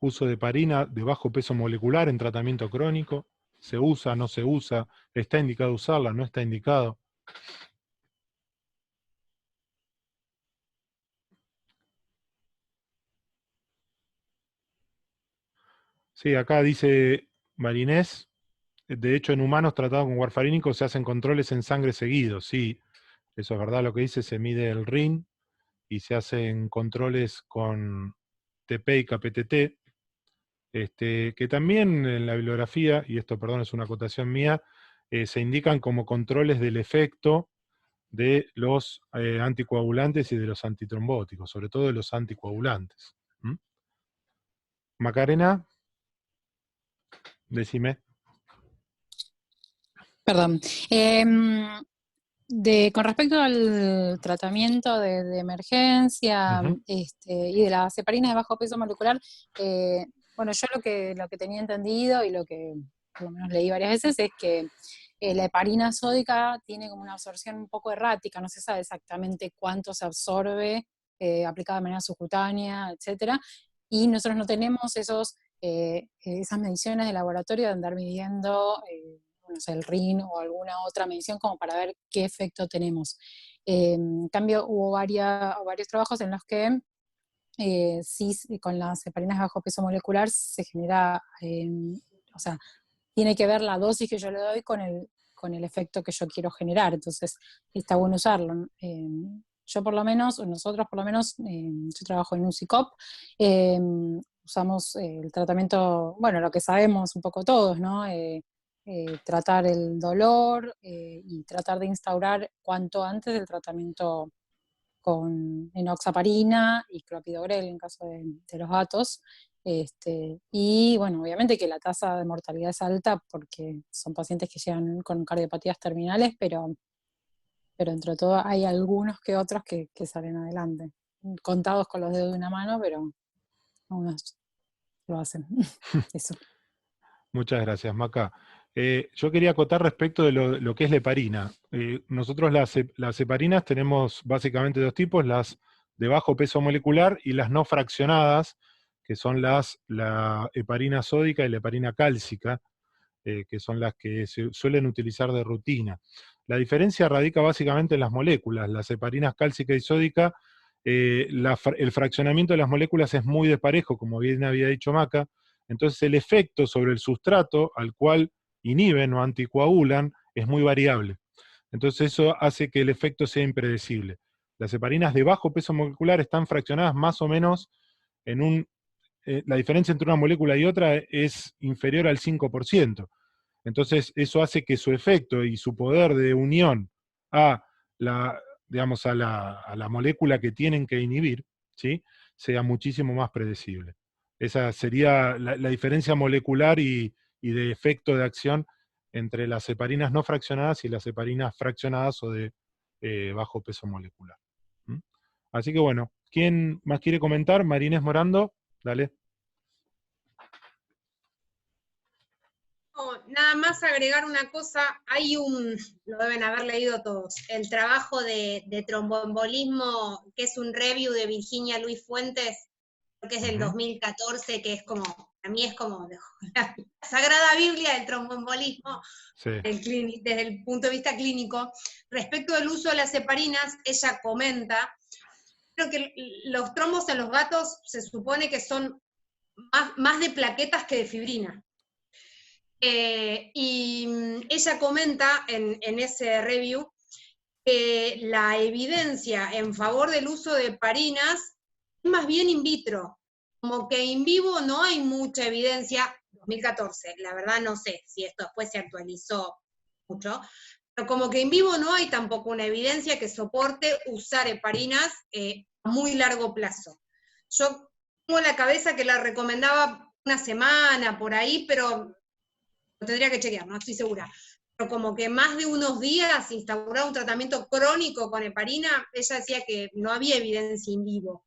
Uso de heparina de bajo peso molecular en tratamiento crónico. ¿Se usa, no se usa? ¿Está indicado usarla, no está indicado? Sí, acá dice Marinés, de hecho en humanos tratados con warfarínico se hacen controles en sangre seguidos, sí, eso es verdad lo que dice, se mide el RIN y se hacen controles con TP y KPTT, que también en la bibliografía, y esto perdón es una acotación mía, se indican como controles del efecto de los anticoagulantes y de los antitrombóticos, sobre todo de los anticoagulantes. ¿Mm? Macarena, decime. Perdón. Con respecto al tratamiento de emergencia Ujú. Y de las heparinas de bajo peso molecular, bueno, yo lo que tenía entendido y lo que por lo menos leí varias veces es que la heparina sódica tiene como una absorción un poco errática, no se sabe exactamente cuánto se absorbe aplicada de manera subcutánea, etcétera, y nosotros no tenemos esas mediciones de laboratorio de andar midiendo no sé, el RIN o alguna otra medición como para ver qué efecto tenemos. En cambio, hubo varios trabajos en los que sí, con las heparinas de bajo peso molecular se genera, o sea, tiene que ver la dosis que yo le doy con el efecto que yo quiero generar, entonces está bueno usarlo. Yo por lo menos, o nosotros por lo menos, yo trabajo en UCICOP, usamos el tratamiento, bueno, lo que sabemos un poco todos, ¿no? Tratar el dolor y tratar de instaurar cuanto antes el tratamiento con enoxaparina y clopidogrel en caso de los gatos. Y bueno, obviamente que la tasa de mortalidad es alta porque son pacientes que llegan con cardiopatías terminales, pero entre todo hay algunos que otros que salen adelante. Contados con los dedos de una mano, pero algunos lo hacen. Eso. Muchas gracias, Maca. Yo quería acotar respecto de lo que es la heparina. Nosotros las heparinas tenemos básicamente dos tipos, las de bajo peso molecular y las no fraccionadas, que son la heparina sódica y la heparina cálcica, que son las que se suelen utilizar de rutina. La diferencia radica básicamente en las moléculas. Las heparinas cálcica y sódica, el fraccionamiento de las moléculas es muy desparejo, como bien había dicho Maca. Entonces el efecto sobre el sustrato al cual inhiben o anticoagulan es muy variable. Entonces eso hace que el efecto sea impredecible. Las heparinas de bajo peso molecular están fraccionadas más o menos en la diferencia entre una molécula y otra es inferior al 5%. Entonces eso hace que su efecto y su poder de unión a digamos, a la molécula que tienen que inhibir, ¿sí?, sea muchísimo más predecible. Esa sería la diferencia molecular y de efecto de acción entre las heparinas no fraccionadas y las heparinas fraccionadas o de bajo peso molecular. ¿Mm? Así que bueno, ¿quién más quiere comentar? Marínez Morando, dale. Nada más agregar una cosa, lo deben haber leído todos, el trabajo de tromboembolismo, que es un review de Virginia Luis Fuentes, que es del 2014, que es como, a mí es como la sagrada Biblia del tromboembolismo, sí, desde el punto de vista clínico. Respecto del uso de las heparinas, ella comenta, creo que los trombos en los gatos se supone que son más de plaquetas que de fibrina. Y ella comenta en ese review que la evidencia en favor del uso de heparinas es más bien in vitro, como que in vivo no hay mucha evidencia, 2014, la verdad no sé si esto después se actualizó mucho, pero como que en vivo no hay tampoco una evidencia que soporte usar heparinas a muy largo plazo. Yo tengo en la cabeza que la recomendaba una semana por ahí, pero lo tendría que chequear, no estoy segura. Pero como que más de unos días instaurar un tratamiento crónico con heparina, ella decía que no había evidencia in vivo.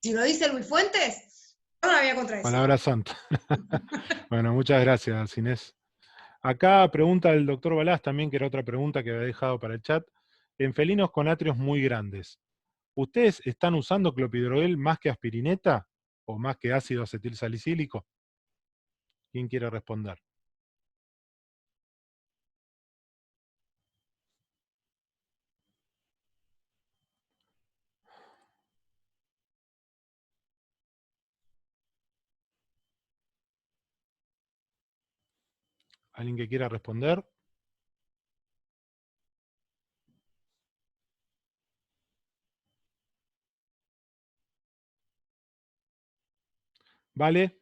Si lo dice Luis Fuentes, yo no la voy a contradecir. Palabra santa. Bueno, muchas gracias, Inés. Acá pregunta el doctor Balás también, que era otra pregunta que había dejado para el chat. En felinos con atrios muy grandes, ¿ustedes están usando clopidogrel más que aspirineta o más que ácido acetilsalicílico? ¿Quién quiere responder? ¿Alguien que quiera responder? Vale,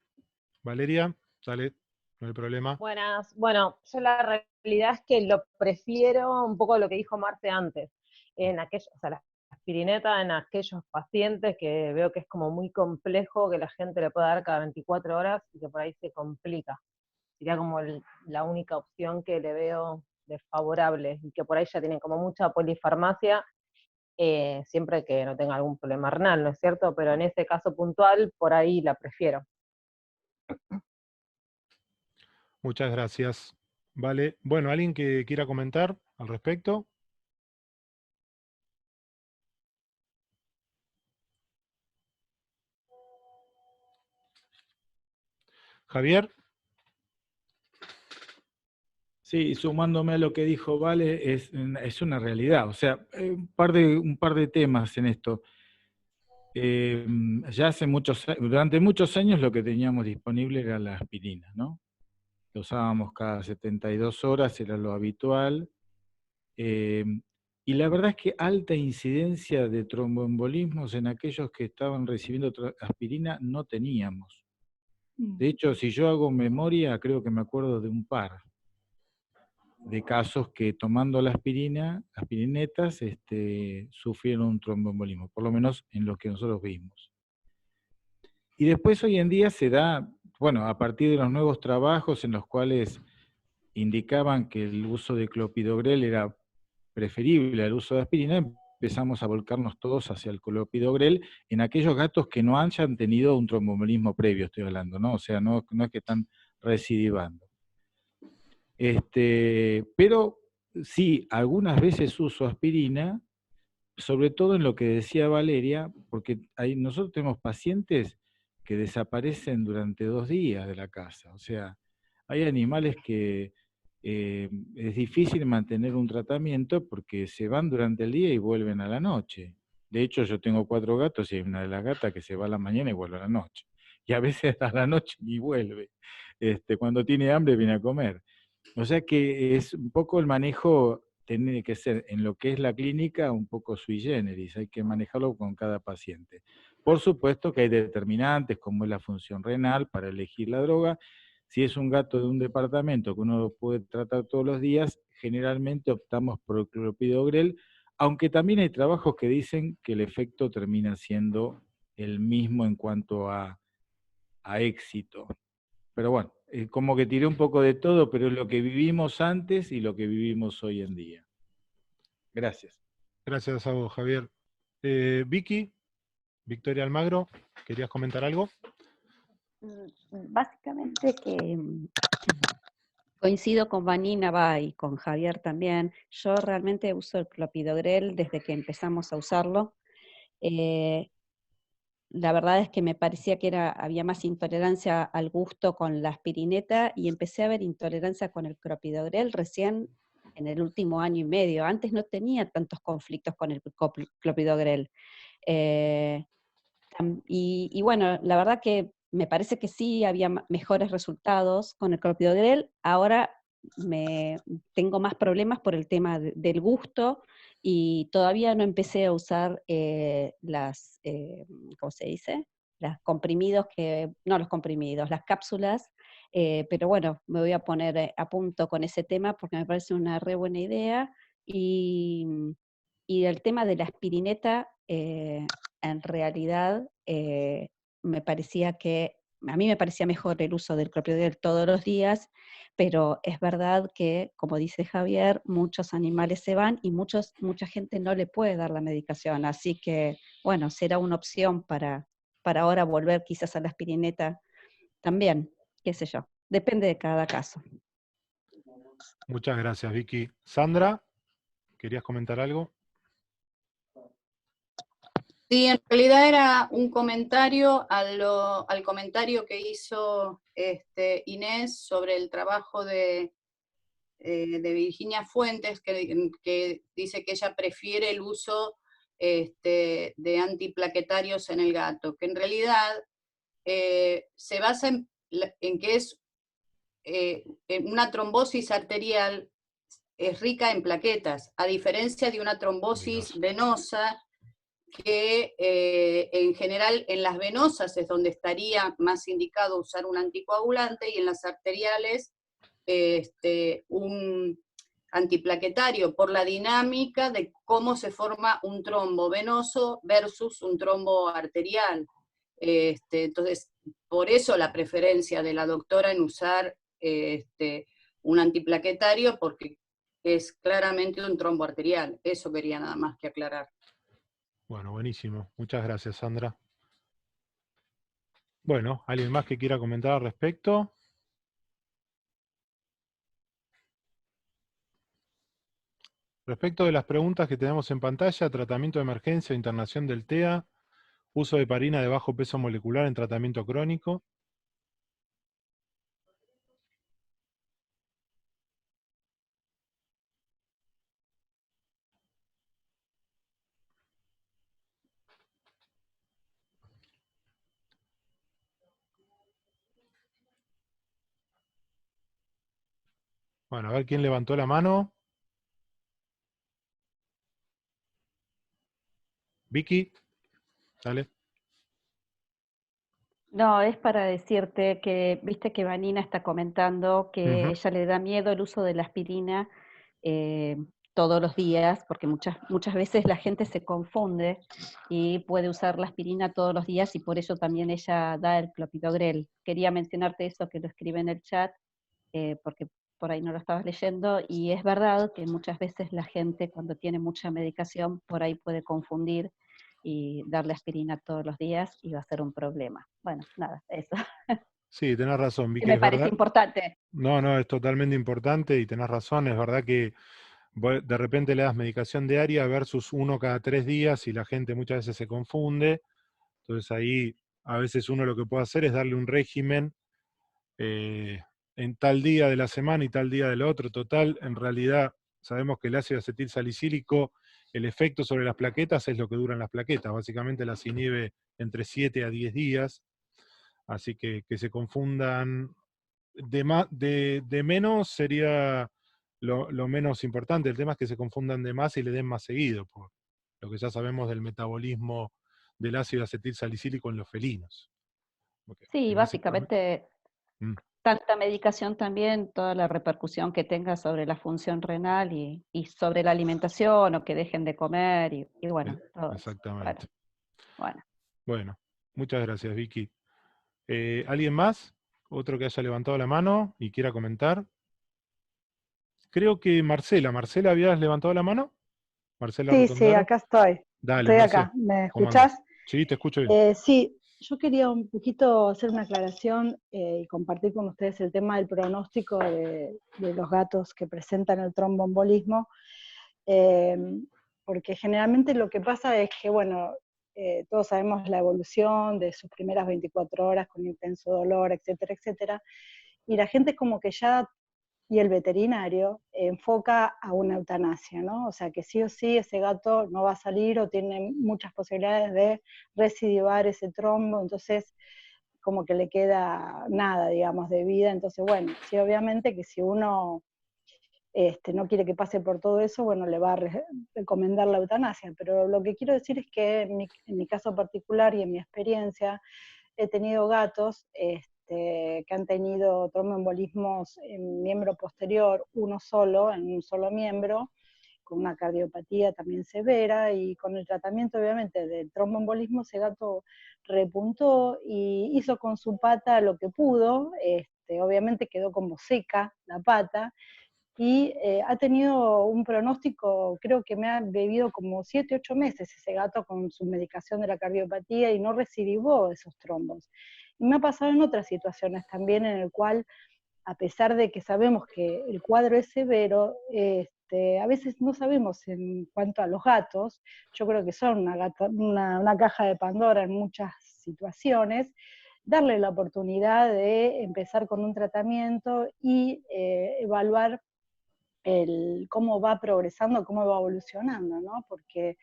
Valeria, dale, no hay problema. Buenas. Bueno, yo la realidad es que lo prefiero un poco lo que dijo Marce antes, en aquellos, o sea, la aspirineta en aquellos pacientes que veo que es como muy complejo, que la gente le puede dar cada 24 horas y que por ahí se complica. Sería como la única opción que le veo desfavorable, y que por ahí ya tienen como mucha polifarmacia, siempre que no tenga algún problema renal, ¿no es cierto? Pero en ese caso puntual, por ahí la prefiero. Muchas gracias. Vale, bueno, ¿alguien que quiera comentar al respecto? Javier. Sí, sumándome a lo que dijo Vale, es una realidad. O sea, un par de temas en esto. Ya durante muchos años lo que teníamos disponible era la aspirina, ¿no? Lo usábamos cada 72 horas, era lo habitual. Y la verdad es que alta incidencia de tromboembolismos en aquellos que estaban recibiendo aspirina no teníamos. De hecho, si yo hago memoria, creo que me acuerdo de un par de casos que tomando la aspirinetas, sufrieron un tromboembolismo, por lo menos en lo que nosotros vimos. Y después hoy en día se da, bueno, a partir de los nuevos trabajos en los cuales indicaban que el uso de clopidogrel era preferible al uso de aspirina, empezamos a volcarnos todos hacia el clopidogrel en aquellos gatos que no hayan tenido un tromboembolismo previo, estoy hablando, ¿no? O sea, no es que están recidivando. Pero sí, algunas veces uso aspirina, sobre todo en lo que decía Valeria, porque nosotros tenemos pacientes que desaparecen durante 2 días de la casa. O sea, hay animales que es difícil mantener un tratamiento porque se van durante el día y vuelven a la noche. De hecho, yo tengo 4 gatos y hay una de las gatas que se va a la mañana y vuelve a la noche. Y a veces a la noche ni vuelve. Cuando tiene hambre viene a comer. O sea que es un poco el manejo, tiene que ser en lo que es la clínica un poco sui generis, hay que manejarlo con cada paciente. Por supuesto que hay determinantes como es la función renal para elegir la droga. Si es un gato de un departamento que uno puede tratar todos los días, generalmente optamos por el clopidogrel, aunque también hay trabajos que dicen que el efecto termina siendo el mismo en cuanto a éxito. Pero bueno, como que tiré un poco de todo, pero es lo que vivimos antes y lo que vivimos hoy en día. Gracias. Gracias a vos, Javier. Vicky, Victoria Almagro, ¿querías comentar algo? Básicamente que coincido con Vanina y con Javier también. Yo realmente uso el clopidogrel desde que empezamos a usarlo. La verdad es que me parecía que había más intolerancia al gusto con la aspirineta y empecé a ver intolerancia con el clopidogrel recién en el último año y medio. Antes no tenía tantos conflictos con el clopidogrel. Y bueno, la verdad que me parece que sí había mejores resultados con el clopidogrel. Ahora tengo más problemas por el tema del gusto y todavía no empecé a usar ¿cómo se dice? Las las cápsulas, pero bueno, me voy a poner a punto con ese tema porque me parece una re buena idea. Y el tema de la aspirineta, en realidad, a mí me parecía mejor el uso del clopidogrel todos los días, pero es verdad que, como dice Javier, muchos animales se van y mucha gente no le puede dar la medicación, así que, bueno, será una opción para ahora volver quizás a la aspirineta también, qué sé yo, depende de cada caso. Muchas gracias, Vicky. Sandra, ¿querías comentar algo? Sí, en realidad era un comentario al comentario que hizo Inés sobre el trabajo de Virginia Fuentes, que dice que ella prefiere el uso de antiplaquetarios en el gato, que en realidad se basa en que es una trombosis arterial es rica en plaquetas, a diferencia de una trombosis venosa, que en general en las venosas es donde estaría más indicado usar un anticoagulante, y en las arteriales un antiplaquetario, por la dinámica de cómo se forma un trombo venoso versus un trombo arterial. Entonces, por eso la preferencia de la doctora en usar un antiplaquetario, porque es claramente un trombo arterial. Eso quería nada más que aclarar. Bueno, buenísimo. Muchas gracias, Sandra. Bueno, ¿alguien más que quiera comentar al respecto? Respecto de las preguntas que tenemos en pantalla, tratamiento de emergencia, internación del TEA, uso de heparina de bajo peso molecular en tratamiento crónico. Bueno, a ver quién levantó la mano. Vicky, dale. No, es para decirte que, viste que Vanina está comentando que ella le da miedo el uso de la aspirina todos los días, porque muchas veces la gente se confunde y puede usar la aspirina todos los días, y por eso también ella da el clopidogrel. Quería mencionarte eso, que lo escribe en el chat, porque por ahí no lo estabas leyendo, y es verdad que muchas veces la gente cuando tiene mucha medicación por ahí puede confundir y darle aspirina todos los días, y va a ser un problema. Bueno, nada, eso. Sí, tenés razón, Que Vicky, me es parece verdad. importante. No, es totalmente importante y tenés razón, es verdad que de repente le das medicación diaria versus uno cada 3 días y la gente muchas veces se confunde. Entonces ahí a veces uno lo que puede hacer es darle un régimen en tal día de la semana y tal día del otro. Total, en realidad sabemos que el ácido acetil salicílico, el efecto sobre las plaquetas es lo que duran las plaquetas, básicamente las inhibe entre 7 a 10 días, así que se confundan, de menos sería lo menos importante, el tema es que se confundan de más y le den más seguido, por lo que ya sabemos del metabolismo del ácido acetil salicílico en los felinos. Sí, básicamente Mm. tanta medicación también, toda la repercusión que tenga sobre la función renal y sobre la alimentación, o que dejen de comer, y bueno, todo eso. Exactamente. Bueno. Bueno, muchas gracias, Vicky. ¿Alguien más? ¿Otro que haya levantado la mano y quiera comentar? Creo que Marcela. ¿Marcela habías levantado la mano? Marcela Sí, Rotondaro. acá estoy. Dale, Estoy Marce. acá. ¿Me ¿Cómo andás? escuchás? Sí, te escucho bien. Sí, yo quería un poquito hacer una aclaración y compartir con ustedes el tema del pronóstico de los gatos que presentan el tromboembolismo, porque generalmente lo que pasa es que, bueno, todos sabemos la evolución de sus primeras 24 horas con intenso dolor, etcétera, etcétera, y la gente como que ya, y el veterinario, enfoca a una eutanasia, ¿no? O sea que sí o sí ese gato no va a salir o tiene muchas posibilidades de recidivar ese trombo, entonces como que le queda nada, digamos, de vida. Entonces, bueno, sí, obviamente que si uno no quiere que pase por todo eso, bueno, le va a recomendar la eutanasia. Pero lo que quiero decir es que en mi caso particular y en mi experiencia, he tenido gatos que han tenido tromboembolismos en miembro posterior, uno solo, en un solo miembro, con una cardiopatía también severa, y con el tratamiento obviamente del tromboembolismo ese gato repuntó y hizo con su pata lo que pudo, obviamente quedó como seca la pata, y ha tenido un pronóstico, creo que me ha bebido como 7, 8 meses ese gato con su medicación de la cardiopatía y no recidivó esos trombos. Y me ha pasado en otras situaciones también en el cual, a pesar de que sabemos que el cuadro es severo, a veces no sabemos en cuanto a los gatos, yo creo que son una caja de Pandora en muchas situaciones, darle la oportunidad de empezar con un tratamiento y evaluar cómo va progresando, cómo va evolucionando, ¿no? Porque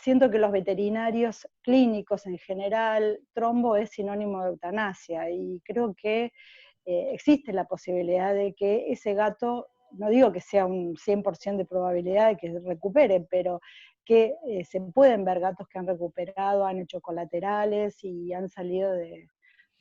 siento que los veterinarios clínicos en general, trombo es sinónimo de eutanasia, y creo que existe la posibilidad de que ese gato, no digo que sea un 100% de probabilidad de que recupere, pero que se pueden ver gatos que han recuperado, han hecho colaterales y han salido de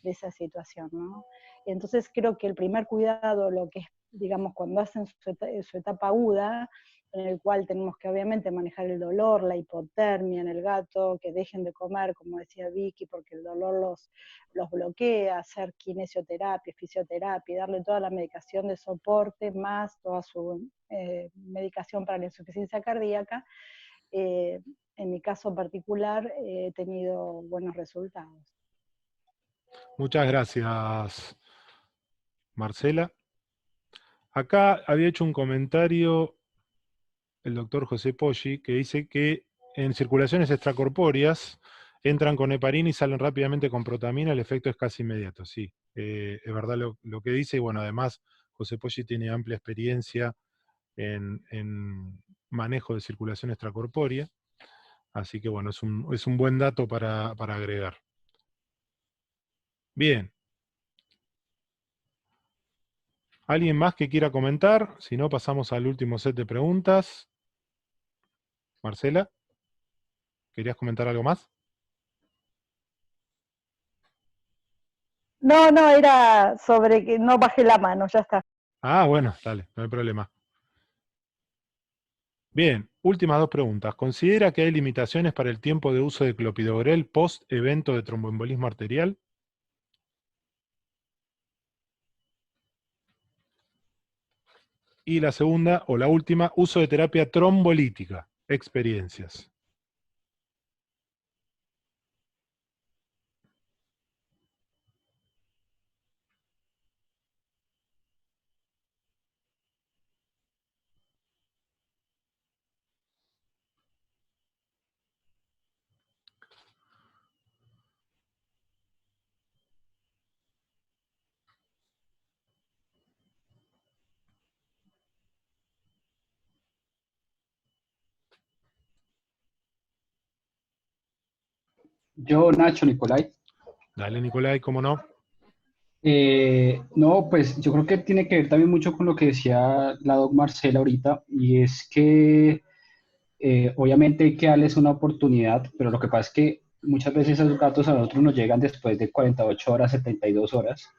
esa situación, ¿no? Entonces creo que el primer cuidado, lo que es, digamos, cuando hacen su etapa aguda, en el cual tenemos que obviamente manejar el dolor, la hipotermia en el gato, que dejen de comer, como decía Vicky, porque el dolor los bloquea, hacer kinesioterapia, fisioterapia, darle toda la medicación de soporte, más toda su medicación para la insuficiencia cardíaca. En mi caso particular he tenido buenos resultados. Muchas gracias, Marcela. Acá había hecho un comentario el doctor José Poggi, que dice que en circulaciones extracorpóreas entran con heparina y salen rápidamente con protamina, el efecto es casi inmediato, sí. Es verdad lo que dice, y bueno, además José Poggi tiene amplia experiencia en manejo de circulación extracorpórea, así que bueno, es un buen dato para agregar. Bien. ¿Alguien más que quiera comentar? Si no, pasamos al último set de preguntas. Marcela, ¿querías comentar algo más? No, era sobre que no bajé la mano, ya está. Ah, bueno, dale, no hay problema. Bien, últimas dos preguntas. ¿Considera que hay limitaciones para el tiempo de uso de clopidogrel post-evento de tromboembolismo arterial? Y la segunda, o la última, uso de terapia trombolítica. Experiencias. Yo, Nacho, Nicolai. Dale, Nicolai, ¿cómo no? No, pues yo creo que tiene que ver también mucho con lo que decía la doc Marcela ahorita, y es que obviamente hay que darles una oportunidad, pero lo que pasa es que muchas veces esos gatos a nosotros nos llegan después de 48 horas, 72 horas,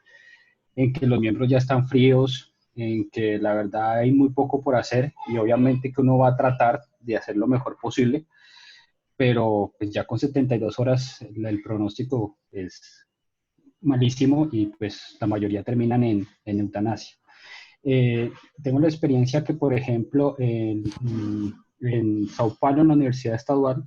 en que los miembros ya están fríos, en que la verdad hay muy poco por hacer, y obviamente que uno va a tratar de hacer lo mejor posible, pero pues ya con 72 horas el pronóstico es malísimo y pues la mayoría terminan en eutanasia. Tengo la experiencia que, por ejemplo, en Sao Paulo, en la Universidad Estadual,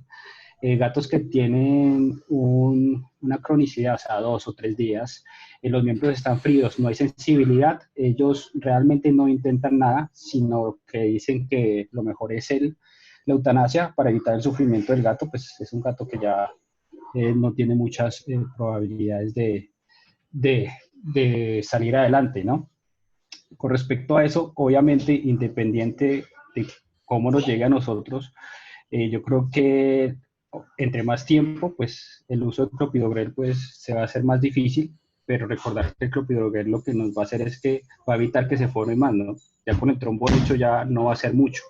gatos que tienen una cronicidad, o sea, 2 o 3 días, los miembros están fríos, no hay sensibilidad, ellos realmente no intentan nada, sino que dicen que lo mejor es la eutanasia para evitar el sufrimiento del gato, pues es un gato que ya no tiene muchas probabilidades de salir adelante, ¿no? Con respecto a eso, obviamente, independiente de cómo nos llegue a nosotros, yo creo que entre más tiempo, pues el uso del clopidogrel pues, se va a hacer más difícil, pero recordar que el clopidogrel lo que nos va a hacer es que va a evitar que se forme más, ¿no? Ya con el trombo hecho ya no va a ser mucho.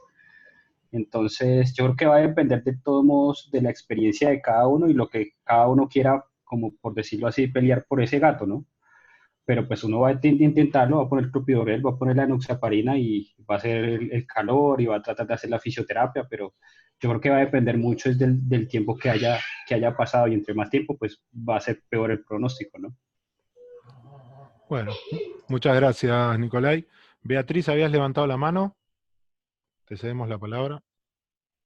Entonces, yo creo que va a depender de todos modos de la experiencia de cada uno y lo que cada uno quiera, como por decirlo así, pelear por ese gato, ¿no? Pero pues uno va a intentarlo, va a poner clopidogrel, va a poner la enoxaparina y va a hacer el calor y va a tratar de hacer la fisioterapia, pero yo creo que va a depender mucho del tiempo que haya pasado, y entre más tiempo pues va a ser peor el pronóstico, ¿no? Bueno, muchas gracias, Nicolai. Beatriz, ¿habías levantado la mano? Te cedemos la palabra.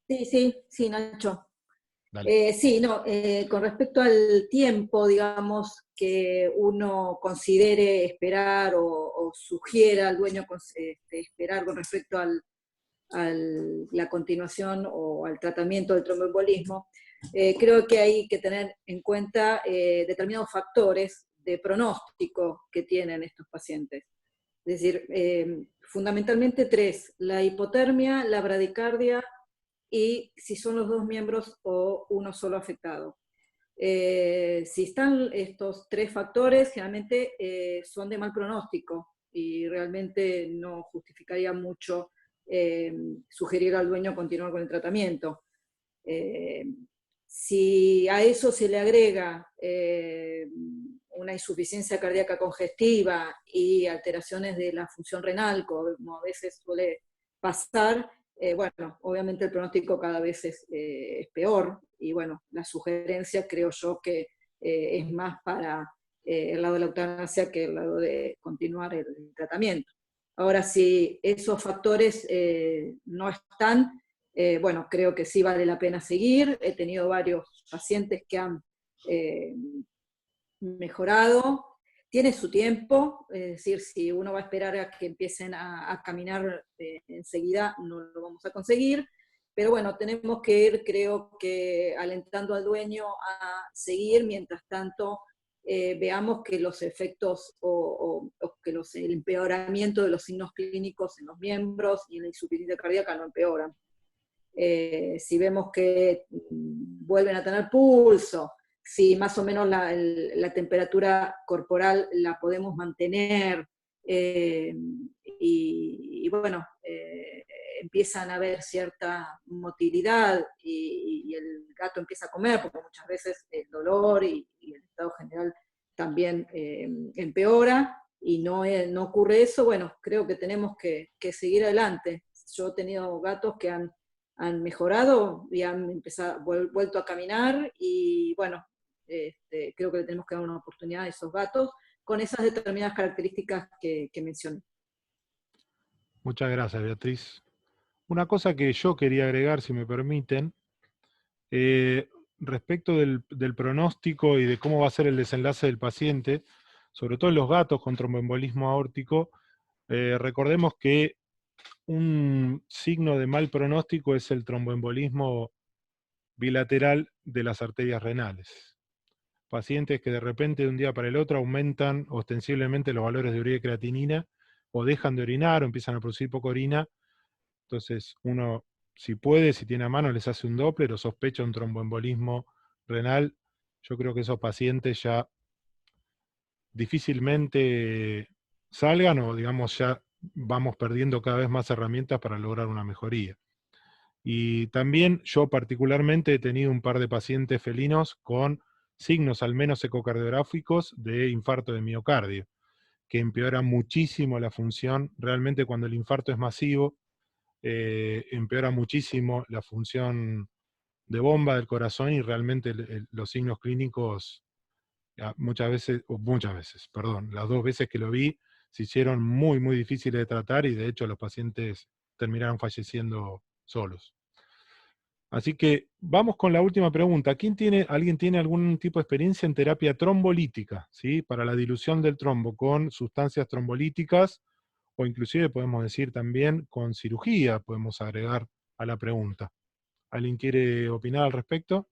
Sí, Nacho. Con respecto al tiempo, digamos, que uno considere esperar o sugiera al dueño esperar con respecto a la continuación o al tratamiento del tromboembolismo, creo que hay que tener en cuenta determinados factores de pronóstico que tienen estos pacientes. Es decir, fundamentalmente 3, la hipotermia, la bradicardia y si son los 2 miembros o uno solo afectado. Si están estos 3 factores, generalmente son de mal pronóstico y realmente no justificaría mucho sugerir al dueño continuar con el tratamiento. Si a eso se le agrega una insuficiencia cardíaca congestiva y alteraciones de la función renal, como a veces suele pasar, bueno, obviamente el pronóstico cada vez es peor, y bueno, la sugerencia creo yo que es más para el lado de la eutanasia que el lado de continuar el tratamiento. Ahora, si esos factores no están, bueno, creo que sí vale la pena seguir. He tenido varios pacientes que han mejorado. Tiene su tiempo, es decir, si uno va a esperar a que empiecen a caminar enseguida, no lo vamos a conseguir, pero bueno, tenemos que ir, creo que, alentando al dueño a seguir, mientras tanto veamos que los efectos o que el empeoramiento de los signos clínicos en los miembros y en la insuficiencia cardíaca no empeoran. Si vemos que vuelven a tener pulso, si más o menos la temperatura corporal la podemos mantener, y bueno, empiezan a haber cierta motilidad y el gato empieza a comer, porque muchas veces el dolor y el estado general también empeora, y no ocurre eso, bueno, creo que tenemos que seguir adelante. Yo he tenido gatos que han mejorado y han vuelto a caminar, y bueno, creo que le tenemos que dar una oportunidad a esos gatos con esas determinadas características que mencioné. Muchas gracias, Beatriz. Una cosa que yo quería agregar, si me permiten, respecto del pronóstico y de cómo va a ser el desenlace del paciente, sobre todo en los gatos con tromboembolismo aórtico, recordemos que un signo de mal pronóstico es el tromboembolismo bilateral de las arterias renales. Pacientes que de repente de un día para el otro aumentan ostensiblemente los valores de urea y creatinina, o dejan de orinar, o empiezan a producir poca orina. Entonces uno, si puede, si tiene a mano, les hace un Doppler o sospecha un tromboembolismo renal. Yo creo que esos pacientes ya difícilmente salgan, o digamos ya vamos perdiendo cada vez más herramientas para lograr una mejoría. Y también yo particularmente he tenido un par de pacientes felinos con signos al menos ecocardiográficos de infarto de miocardio, que empeora muchísimo la función. Realmente cuando el infarto es masivo, empeora muchísimo la función de bomba del corazón, y realmente los signos clínicos muchas veces, las 2 veces que lo vi, se hicieron muy, muy difíciles de tratar, y de hecho los pacientes terminaron falleciendo solos. Así que vamos con la última pregunta. ¿Alguien tiene algún tipo de experiencia en terapia trombolítica, ¿sí? Para la dilución del trombo con sustancias trombolíticas, o inclusive podemos decir también con cirugía, podemos agregar a la pregunta? ¿Alguien quiere opinar al respecto?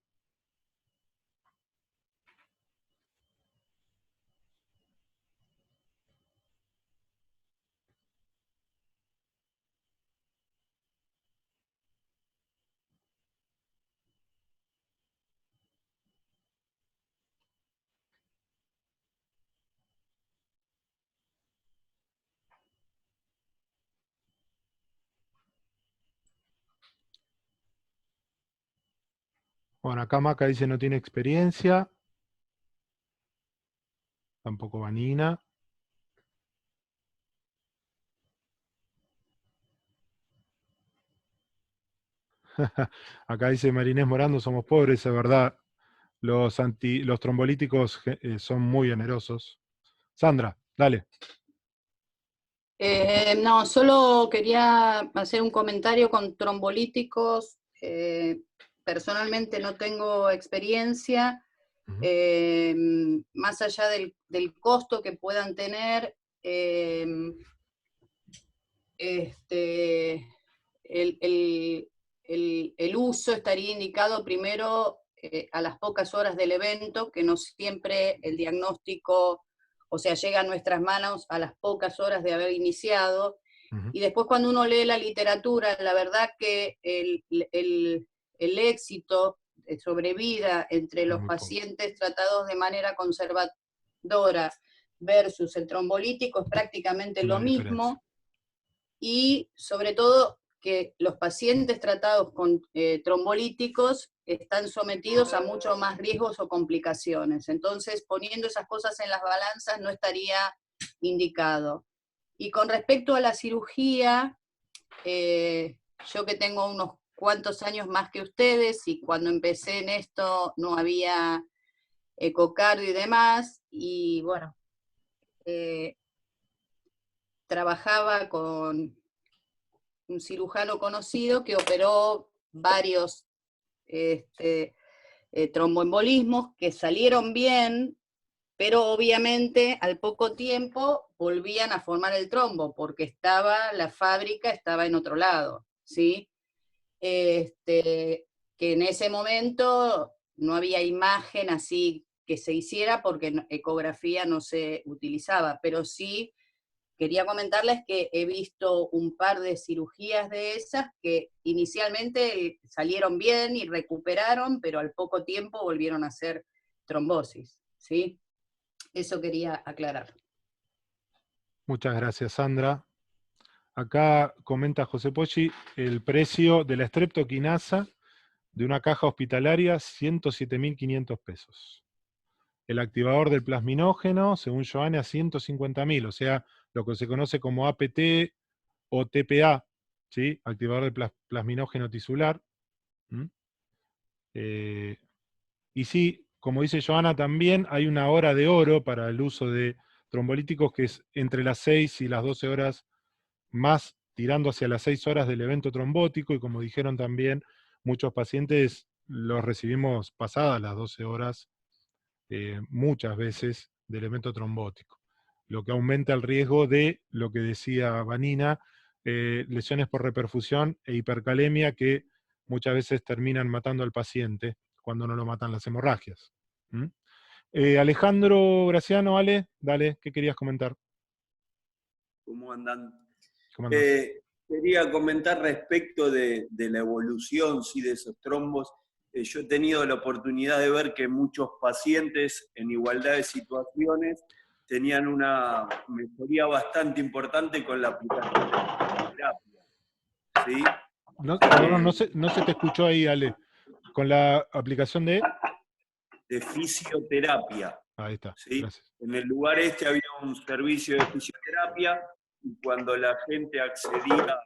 Bueno, acá Maca dice no tiene experiencia. Tampoco Vanina. Acá dice Marinés Morando, somos pobres, es verdad. Los trombolíticos son muy onerosos. Sandra, dale. No, solo quería hacer un comentario con trombolíticos. Personalmente no tengo experiencia. Más allá del costo que puedan tener, el uso estaría indicado primero a las pocas horas del evento, que no siempre el diagnóstico, o sea, llega a nuestras manos a las pocas horas de haber iniciado. Y después cuando uno lee la literatura, la verdad que el éxito sobrevida entre los pacientes tratados de manera conservadora versus el trombolítico es prácticamente lo mismo, y sobre todo que los pacientes tratados con trombolíticos están sometidos a mucho más riesgos o complicaciones. Entonces, poniendo esas cosas en las balanzas no estaría indicado. Y con respecto a la cirugía, yo que tengo unos cuantos años más que ustedes, y cuando empecé en esto no había ecocardio y demás, y bueno, trabajaba con un cirujano conocido que operó varios tromboembolismos que salieron bien, pero obviamente al poco tiempo volvían a formar el trombo, porque la fábrica estaba en otro lado, ¿sí? Que en ese momento no había imagen así que se hiciera, porque ecografía no se utilizaba, pero sí quería comentarles que he visto un par de cirugías de esas que inicialmente salieron bien y recuperaron, pero al poco tiempo volvieron a hacer trombosis, ¿sí? Eso quería aclarar. Muchas gracias, Sandra. Acá comenta José Poggi el precio de la streptoquinasa de una caja hospitalaria, 107.500 pesos. El activador del plasminógeno, según Joana, a 150.000, o sea, lo que se conoce como APT o TPA, ¿sí? Activador del plasminógeno tisular. Y sí, como dice Joana, también hay una hora de oro para el uso de trombolíticos, que es entre las 6 y las 12 horas, más tirando hacia las 6 horas del evento trombótico, y como dijeron también, muchos pacientes los recibimos pasadas las 12 horas, muchas veces, del evento trombótico, lo que aumenta el riesgo de, lo que decía Vanina, lesiones por reperfusión e hipercalemia, que muchas veces terminan matando al paciente cuando no lo matan las hemorragias. Alejandro Graciano, Ale, dale, ¿qué querías comentar? ¿Cómo andan? ¿Cómo andan? Quería comentar respecto de la evolución, sí, de esos trombos. Yo he tenido la oportunidad de ver que muchos pacientes en igualdad de situaciones tenían una mejoría bastante importante con la aplicación de terapia, ¿sí? No se te escuchó ahí, Ale. Con la aplicación de fisioterapia. Ahí está, ¿sí? Gracias. En el lugar había un servicio de fisioterapia, y cuando la gente accedía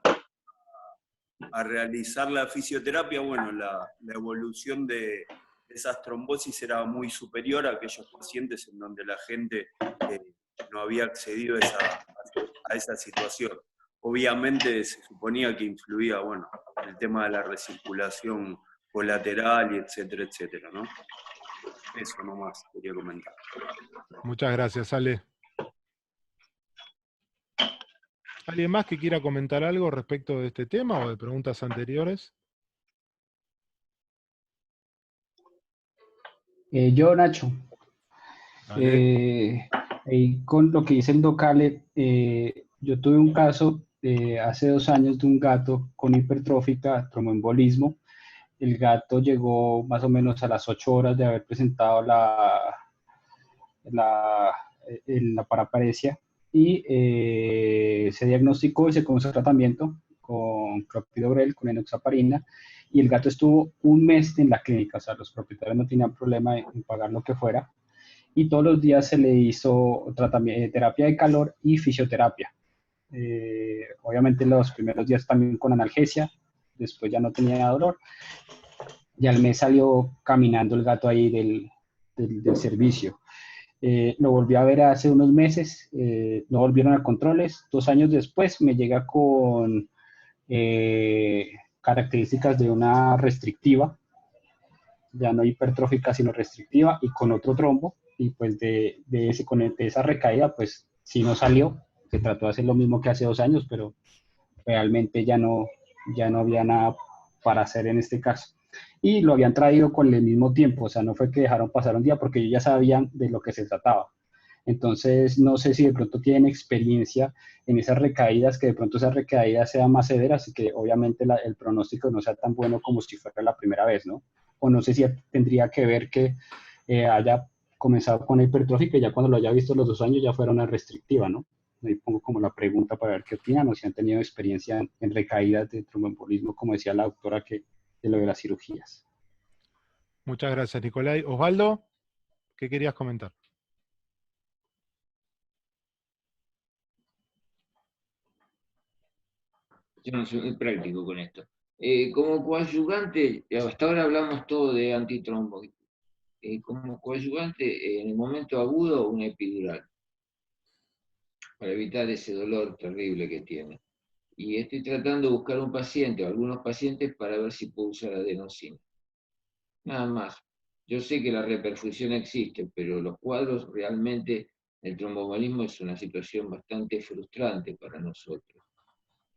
a realizar la fisioterapia, bueno, la evolución de esas trombosis era muy superior a aquellos pacientes en donde la gente no había accedido a esa situación. Obviamente se suponía que influía, bueno, el tema de la recirculación colateral, y etcétera, etcétera, ¿no? Eso nomás quería comentar. Muchas gracias, Ale. ¿Alguien más que quiera comentar algo respecto de este tema o de preguntas anteriores? Yo, Nacho. Con lo que dice el Docale, yo tuve un caso hace 2 años de un gato con hipertrófica, tromboembolismo. El gato llegó más o menos a las 8 horas de haber presentado la paraparesia, y se diagnosticó y se comenzó el tratamiento con clopidogrel, con enoxaparina, y el gato estuvo 1 mes en la clínica. O sea, los propietarios no tenían problema en pagar lo que fuera, y todos los días se le hizo terapia de calor y fisioterapia. Obviamente los primeros días también con analgesia, después ya no tenía dolor, y al mes salió caminando el gato ahí del servicio. Lo volví a ver hace unos meses, no volvieron a controles. 2 años después me llega con características de una restrictiva, ya no hipertrófica sino restrictiva, y con otro trombo, y pues de esa recaída pues sí no salió. Se trató de hacer lo mismo que hace 2 años, pero realmente ya no había nada para hacer en este caso. Y lo habían traído con el mismo tiempo, o sea, no fue que dejaron pasar un día, porque ellos ya sabían de lo que se trataba. Entonces, no sé si de pronto tienen experiencia en esas recaídas, que de pronto esas recaídas sean más severas y que obviamente el pronóstico no sea tan bueno como si fuera la primera vez, ¿no? o no sé si tendría que ver que haya comenzado con la hipertrofia, que ya cuando lo haya visto los 2 años ya fuera una restrictiva, ¿no? Ahí pongo como la pregunta para ver qué opinan, o si han tenido experiencia en recaídas de tromboembolismo, como decía la doctora, que de lo de las cirugías. Muchas gracias, Nicolai. Osvaldo, ¿qué querías comentar? Yo no soy muy práctico con esto. Como coadyuvante, hasta ahora hablamos todo de antitrombo. Como coadyuvante, en el momento agudo, una epidural, para evitar ese dolor terrible que tiene. Y estoy tratando de buscar un paciente o algunos pacientes para ver si puedo usar adenosina. Nada más. Yo sé que la reperfusión existe, pero los cuadros realmente, el tromboembolismo es una situación bastante frustrante para nosotros.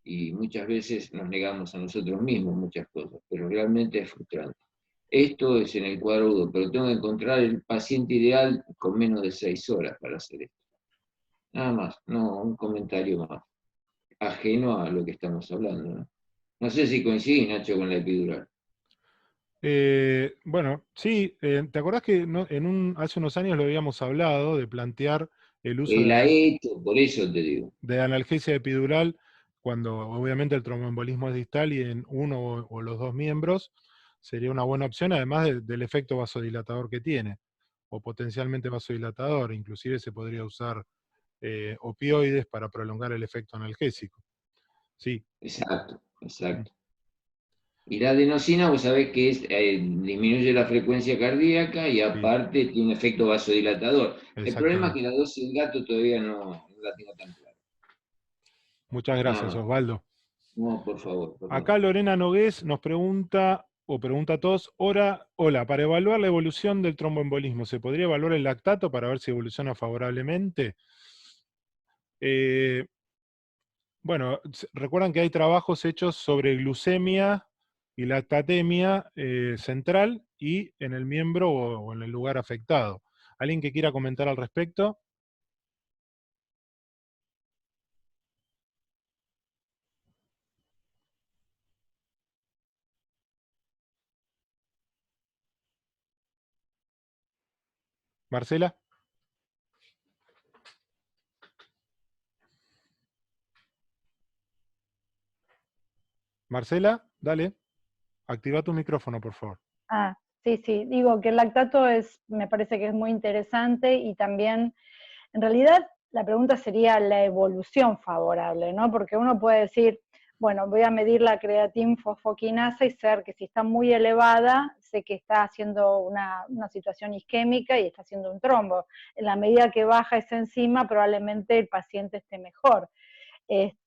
Y muchas veces nos negamos a nosotros mismos muchas cosas, pero realmente es frustrante. Esto es en el cuadro agudo, pero tengo que encontrar el paciente ideal con menos de 6 horas para hacer esto. Nada más, no un comentario más, ajeno a lo que estamos hablando, ¿no? No sé si coincidís, Nacho, con la epidural. Bueno, sí, ¿te acordás que hace unos años lo habíamos hablado de plantear el uso La he hecho, por eso te digo. de analgesia epidural cuando obviamente el tromboembolismo es distal y en uno o los dos miembros sería una buena opción, además del efecto vasodilatador que tiene, o potencialmente vasodilatador, inclusive se podría usar opioides para prolongar el efecto analgésico. Sí. Exacto, exacto. Y la adenosina, vos sabés que disminuye la frecuencia cardíaca y aparte tiene un efecto vasodilatador. El problema es que la dosis del gato todavía no la tengo tan clara. Muchas gracias, Osvaldo. No, por favor. Acá Lorena Nogués nos pregunta, o pregunta a todos, hola, para evaluar la evolución del tromboembolismo, ¿se podría evaluar el lactato para ver si evoluciona favorablemente? Bueno, recuerdan que hay trabajos hechos sobre glucemia y lactatemia central y en el miembro o en el lugar afectado. ¿Alguien que quiera comentar al respecto? Marcela. Marcela, dale. Activa tu micrófono, por favor. Sí, digo que el lactato me parece que es muy interesante y también, en realidad, la pregunta sería la evolución favorable, ¿no? Porque uno puede decir, bueno, voy a medir la creatinfosfoquinasa y ser que si está muy elevada, sé que está haciendo una situación isquémica y está haciendo un trombo. En la medida que baja esa enzima, probablemente el paciente esté mejor.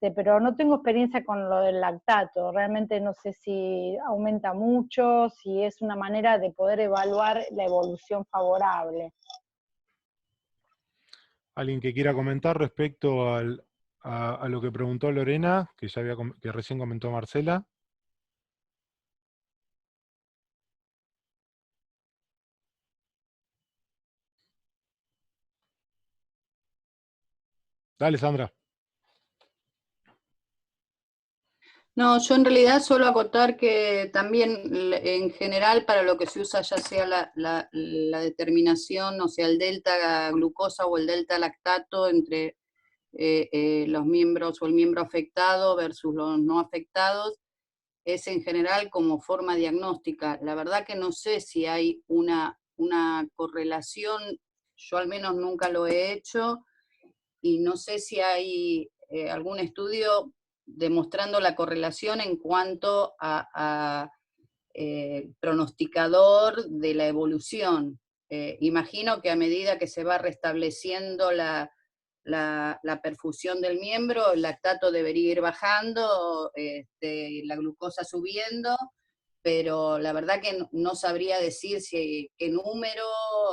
Pero no tengo experiencia con lo del lactato, realmente no sé si aumenta mucho, si es una manera de poder evaluar la evolución favorable. ¿Alguien que quiera comentar respecto a lo que preguntó Lorena, que recién comentó Marcela? Dale, Sandra. No, yo en realidad solo acotar que también en general para lo que se usa ya sea la determinación, o sea, el delta glucosa o el delta lactato entre los miembros o el miembro afectado versus los no afectados, es en general como forma diagnóstica. La verdad que no sé si hay una correlación, yo al menos nunca lo he hecho, y no sé si hay algún estudio demostrando la correlación en cuanto a pronosticador de la evolución. Imagino que a medida que se va restableciendo la perfusión del miembro, el lactato debería ir bajando, la glucosa subiendo, pero la verdad que no sabría decir qué número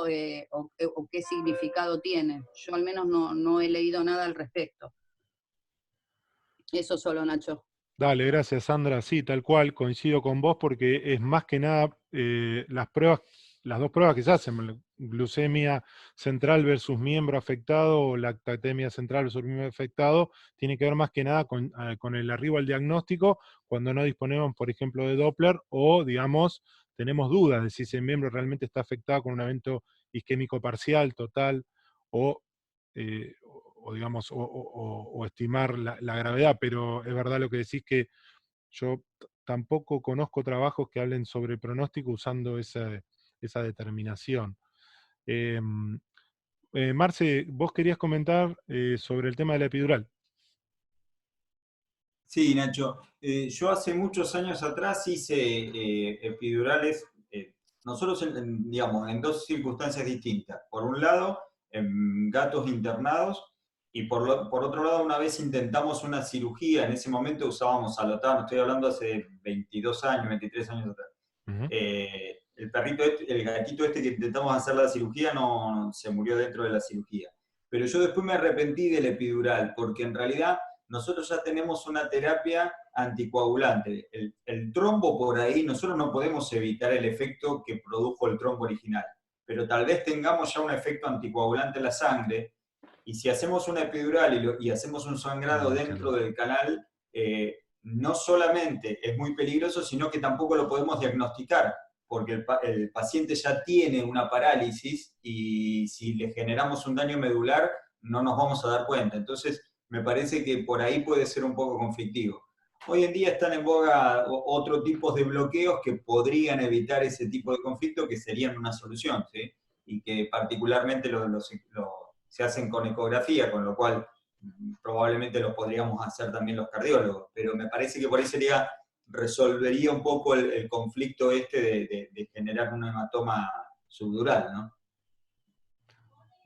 o qué significado tiene. Yo al menos no he leído nada al respecto. Eso solo, Nacho. Dale, gracias, Sandra. Sí, tal cual, coincido con vos porque es más que nada las dos pruebas que se hacen, glucemia central versus miembro afectado o lactatemia central versus miembro afectado, tiene que ver más que nada con el arribo al diagnóstico cuando no disponemos, por ejemplo, de Doppler o, digamos, tenemos dudas de si ese miembro realmente está afectado con un evento isquémico parcial, total, o digamos, o estimar la gravedad, pero es verdad lo que decís, que yo tampoco conozco trabajos que hablen sobre pronóstico usando esa determinación. Marce, vos querías comentar sobre el tema de la epidural. Sí, Nacho. Yo hace muchos años atrás hice epidurales, nosotros digamos, en dos circunstancias distintas. Por un lado, en gatos internados, y por otro lado, una vez intentamos una cirugía, en ese momento usábamos Alotano, estoy hablando hace 22 años, 23 años atrás. El perrito, el gatito este que intentamos hacer la cirugía no se murió dentro de la cirugía. Pero yo después me arrepentí del epidural, porque en realidad nosotros ya tenemos una terapia anticoagulante. El trombo por ahí, nosotros no podemos evitar el efecto que produjo el trombo original, pero tal vez tengamos ya un efecto anticoagulante en la sangre, y si hacemos una epidural y hacemos un sangrado dentro del canal, no solamente es muy peligroso, sino que tampoco lo podemos diagnosticar, porque el paciente ya tiene una parálisis y si le generamos un daño medular no nos vamos a dar cuenta. Entonces, me parece que por ahí puede ser un poco conflictivo. Hoy en día están en boga otros tipos de bloqueos que podrían evitar ese tipo de conflicto, que serían una solución, ¿sí? Y que particularmente se hacen con ecografía, con lo cual probablemente lo podríamos hacer también los cardiólogos, pero me parece que por ahí resolvería un poco el conflicto este de generar un hematoma subdural, ¿no?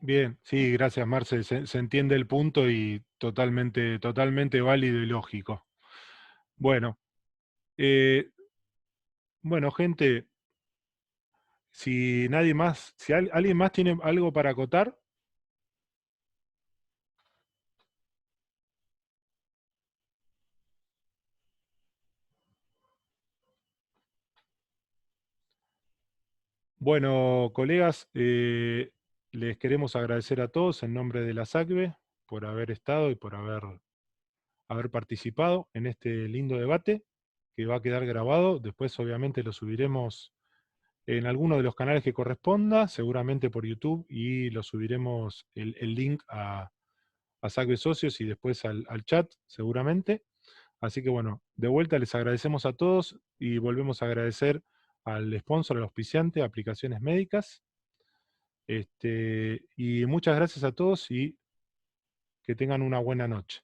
Bien, sí, gracias Marce, se entiende el punto y totalmente válido y lógico. Bueno, gente, si nadie más, si alguien más tiene algo para acotar. Bueno, colegas, les queremos agradecer a todos en nombre de la SACBE por haber estado y por haber participado en este lindo debate, que va a quedar grabado. Después obviamente lo subiremos en alguno de los canales que corresponda, seguramente por YouTube, y lo subiremos el link a SACBE Socios y después al chat, seguramente. Así que bueno, de vuelta les agradecemos a todos y volvemos a agradecer al sponsor, al auspiciante, Aplicaciones Médicas. Y muchas gracias a todos y que tengan una buena noche.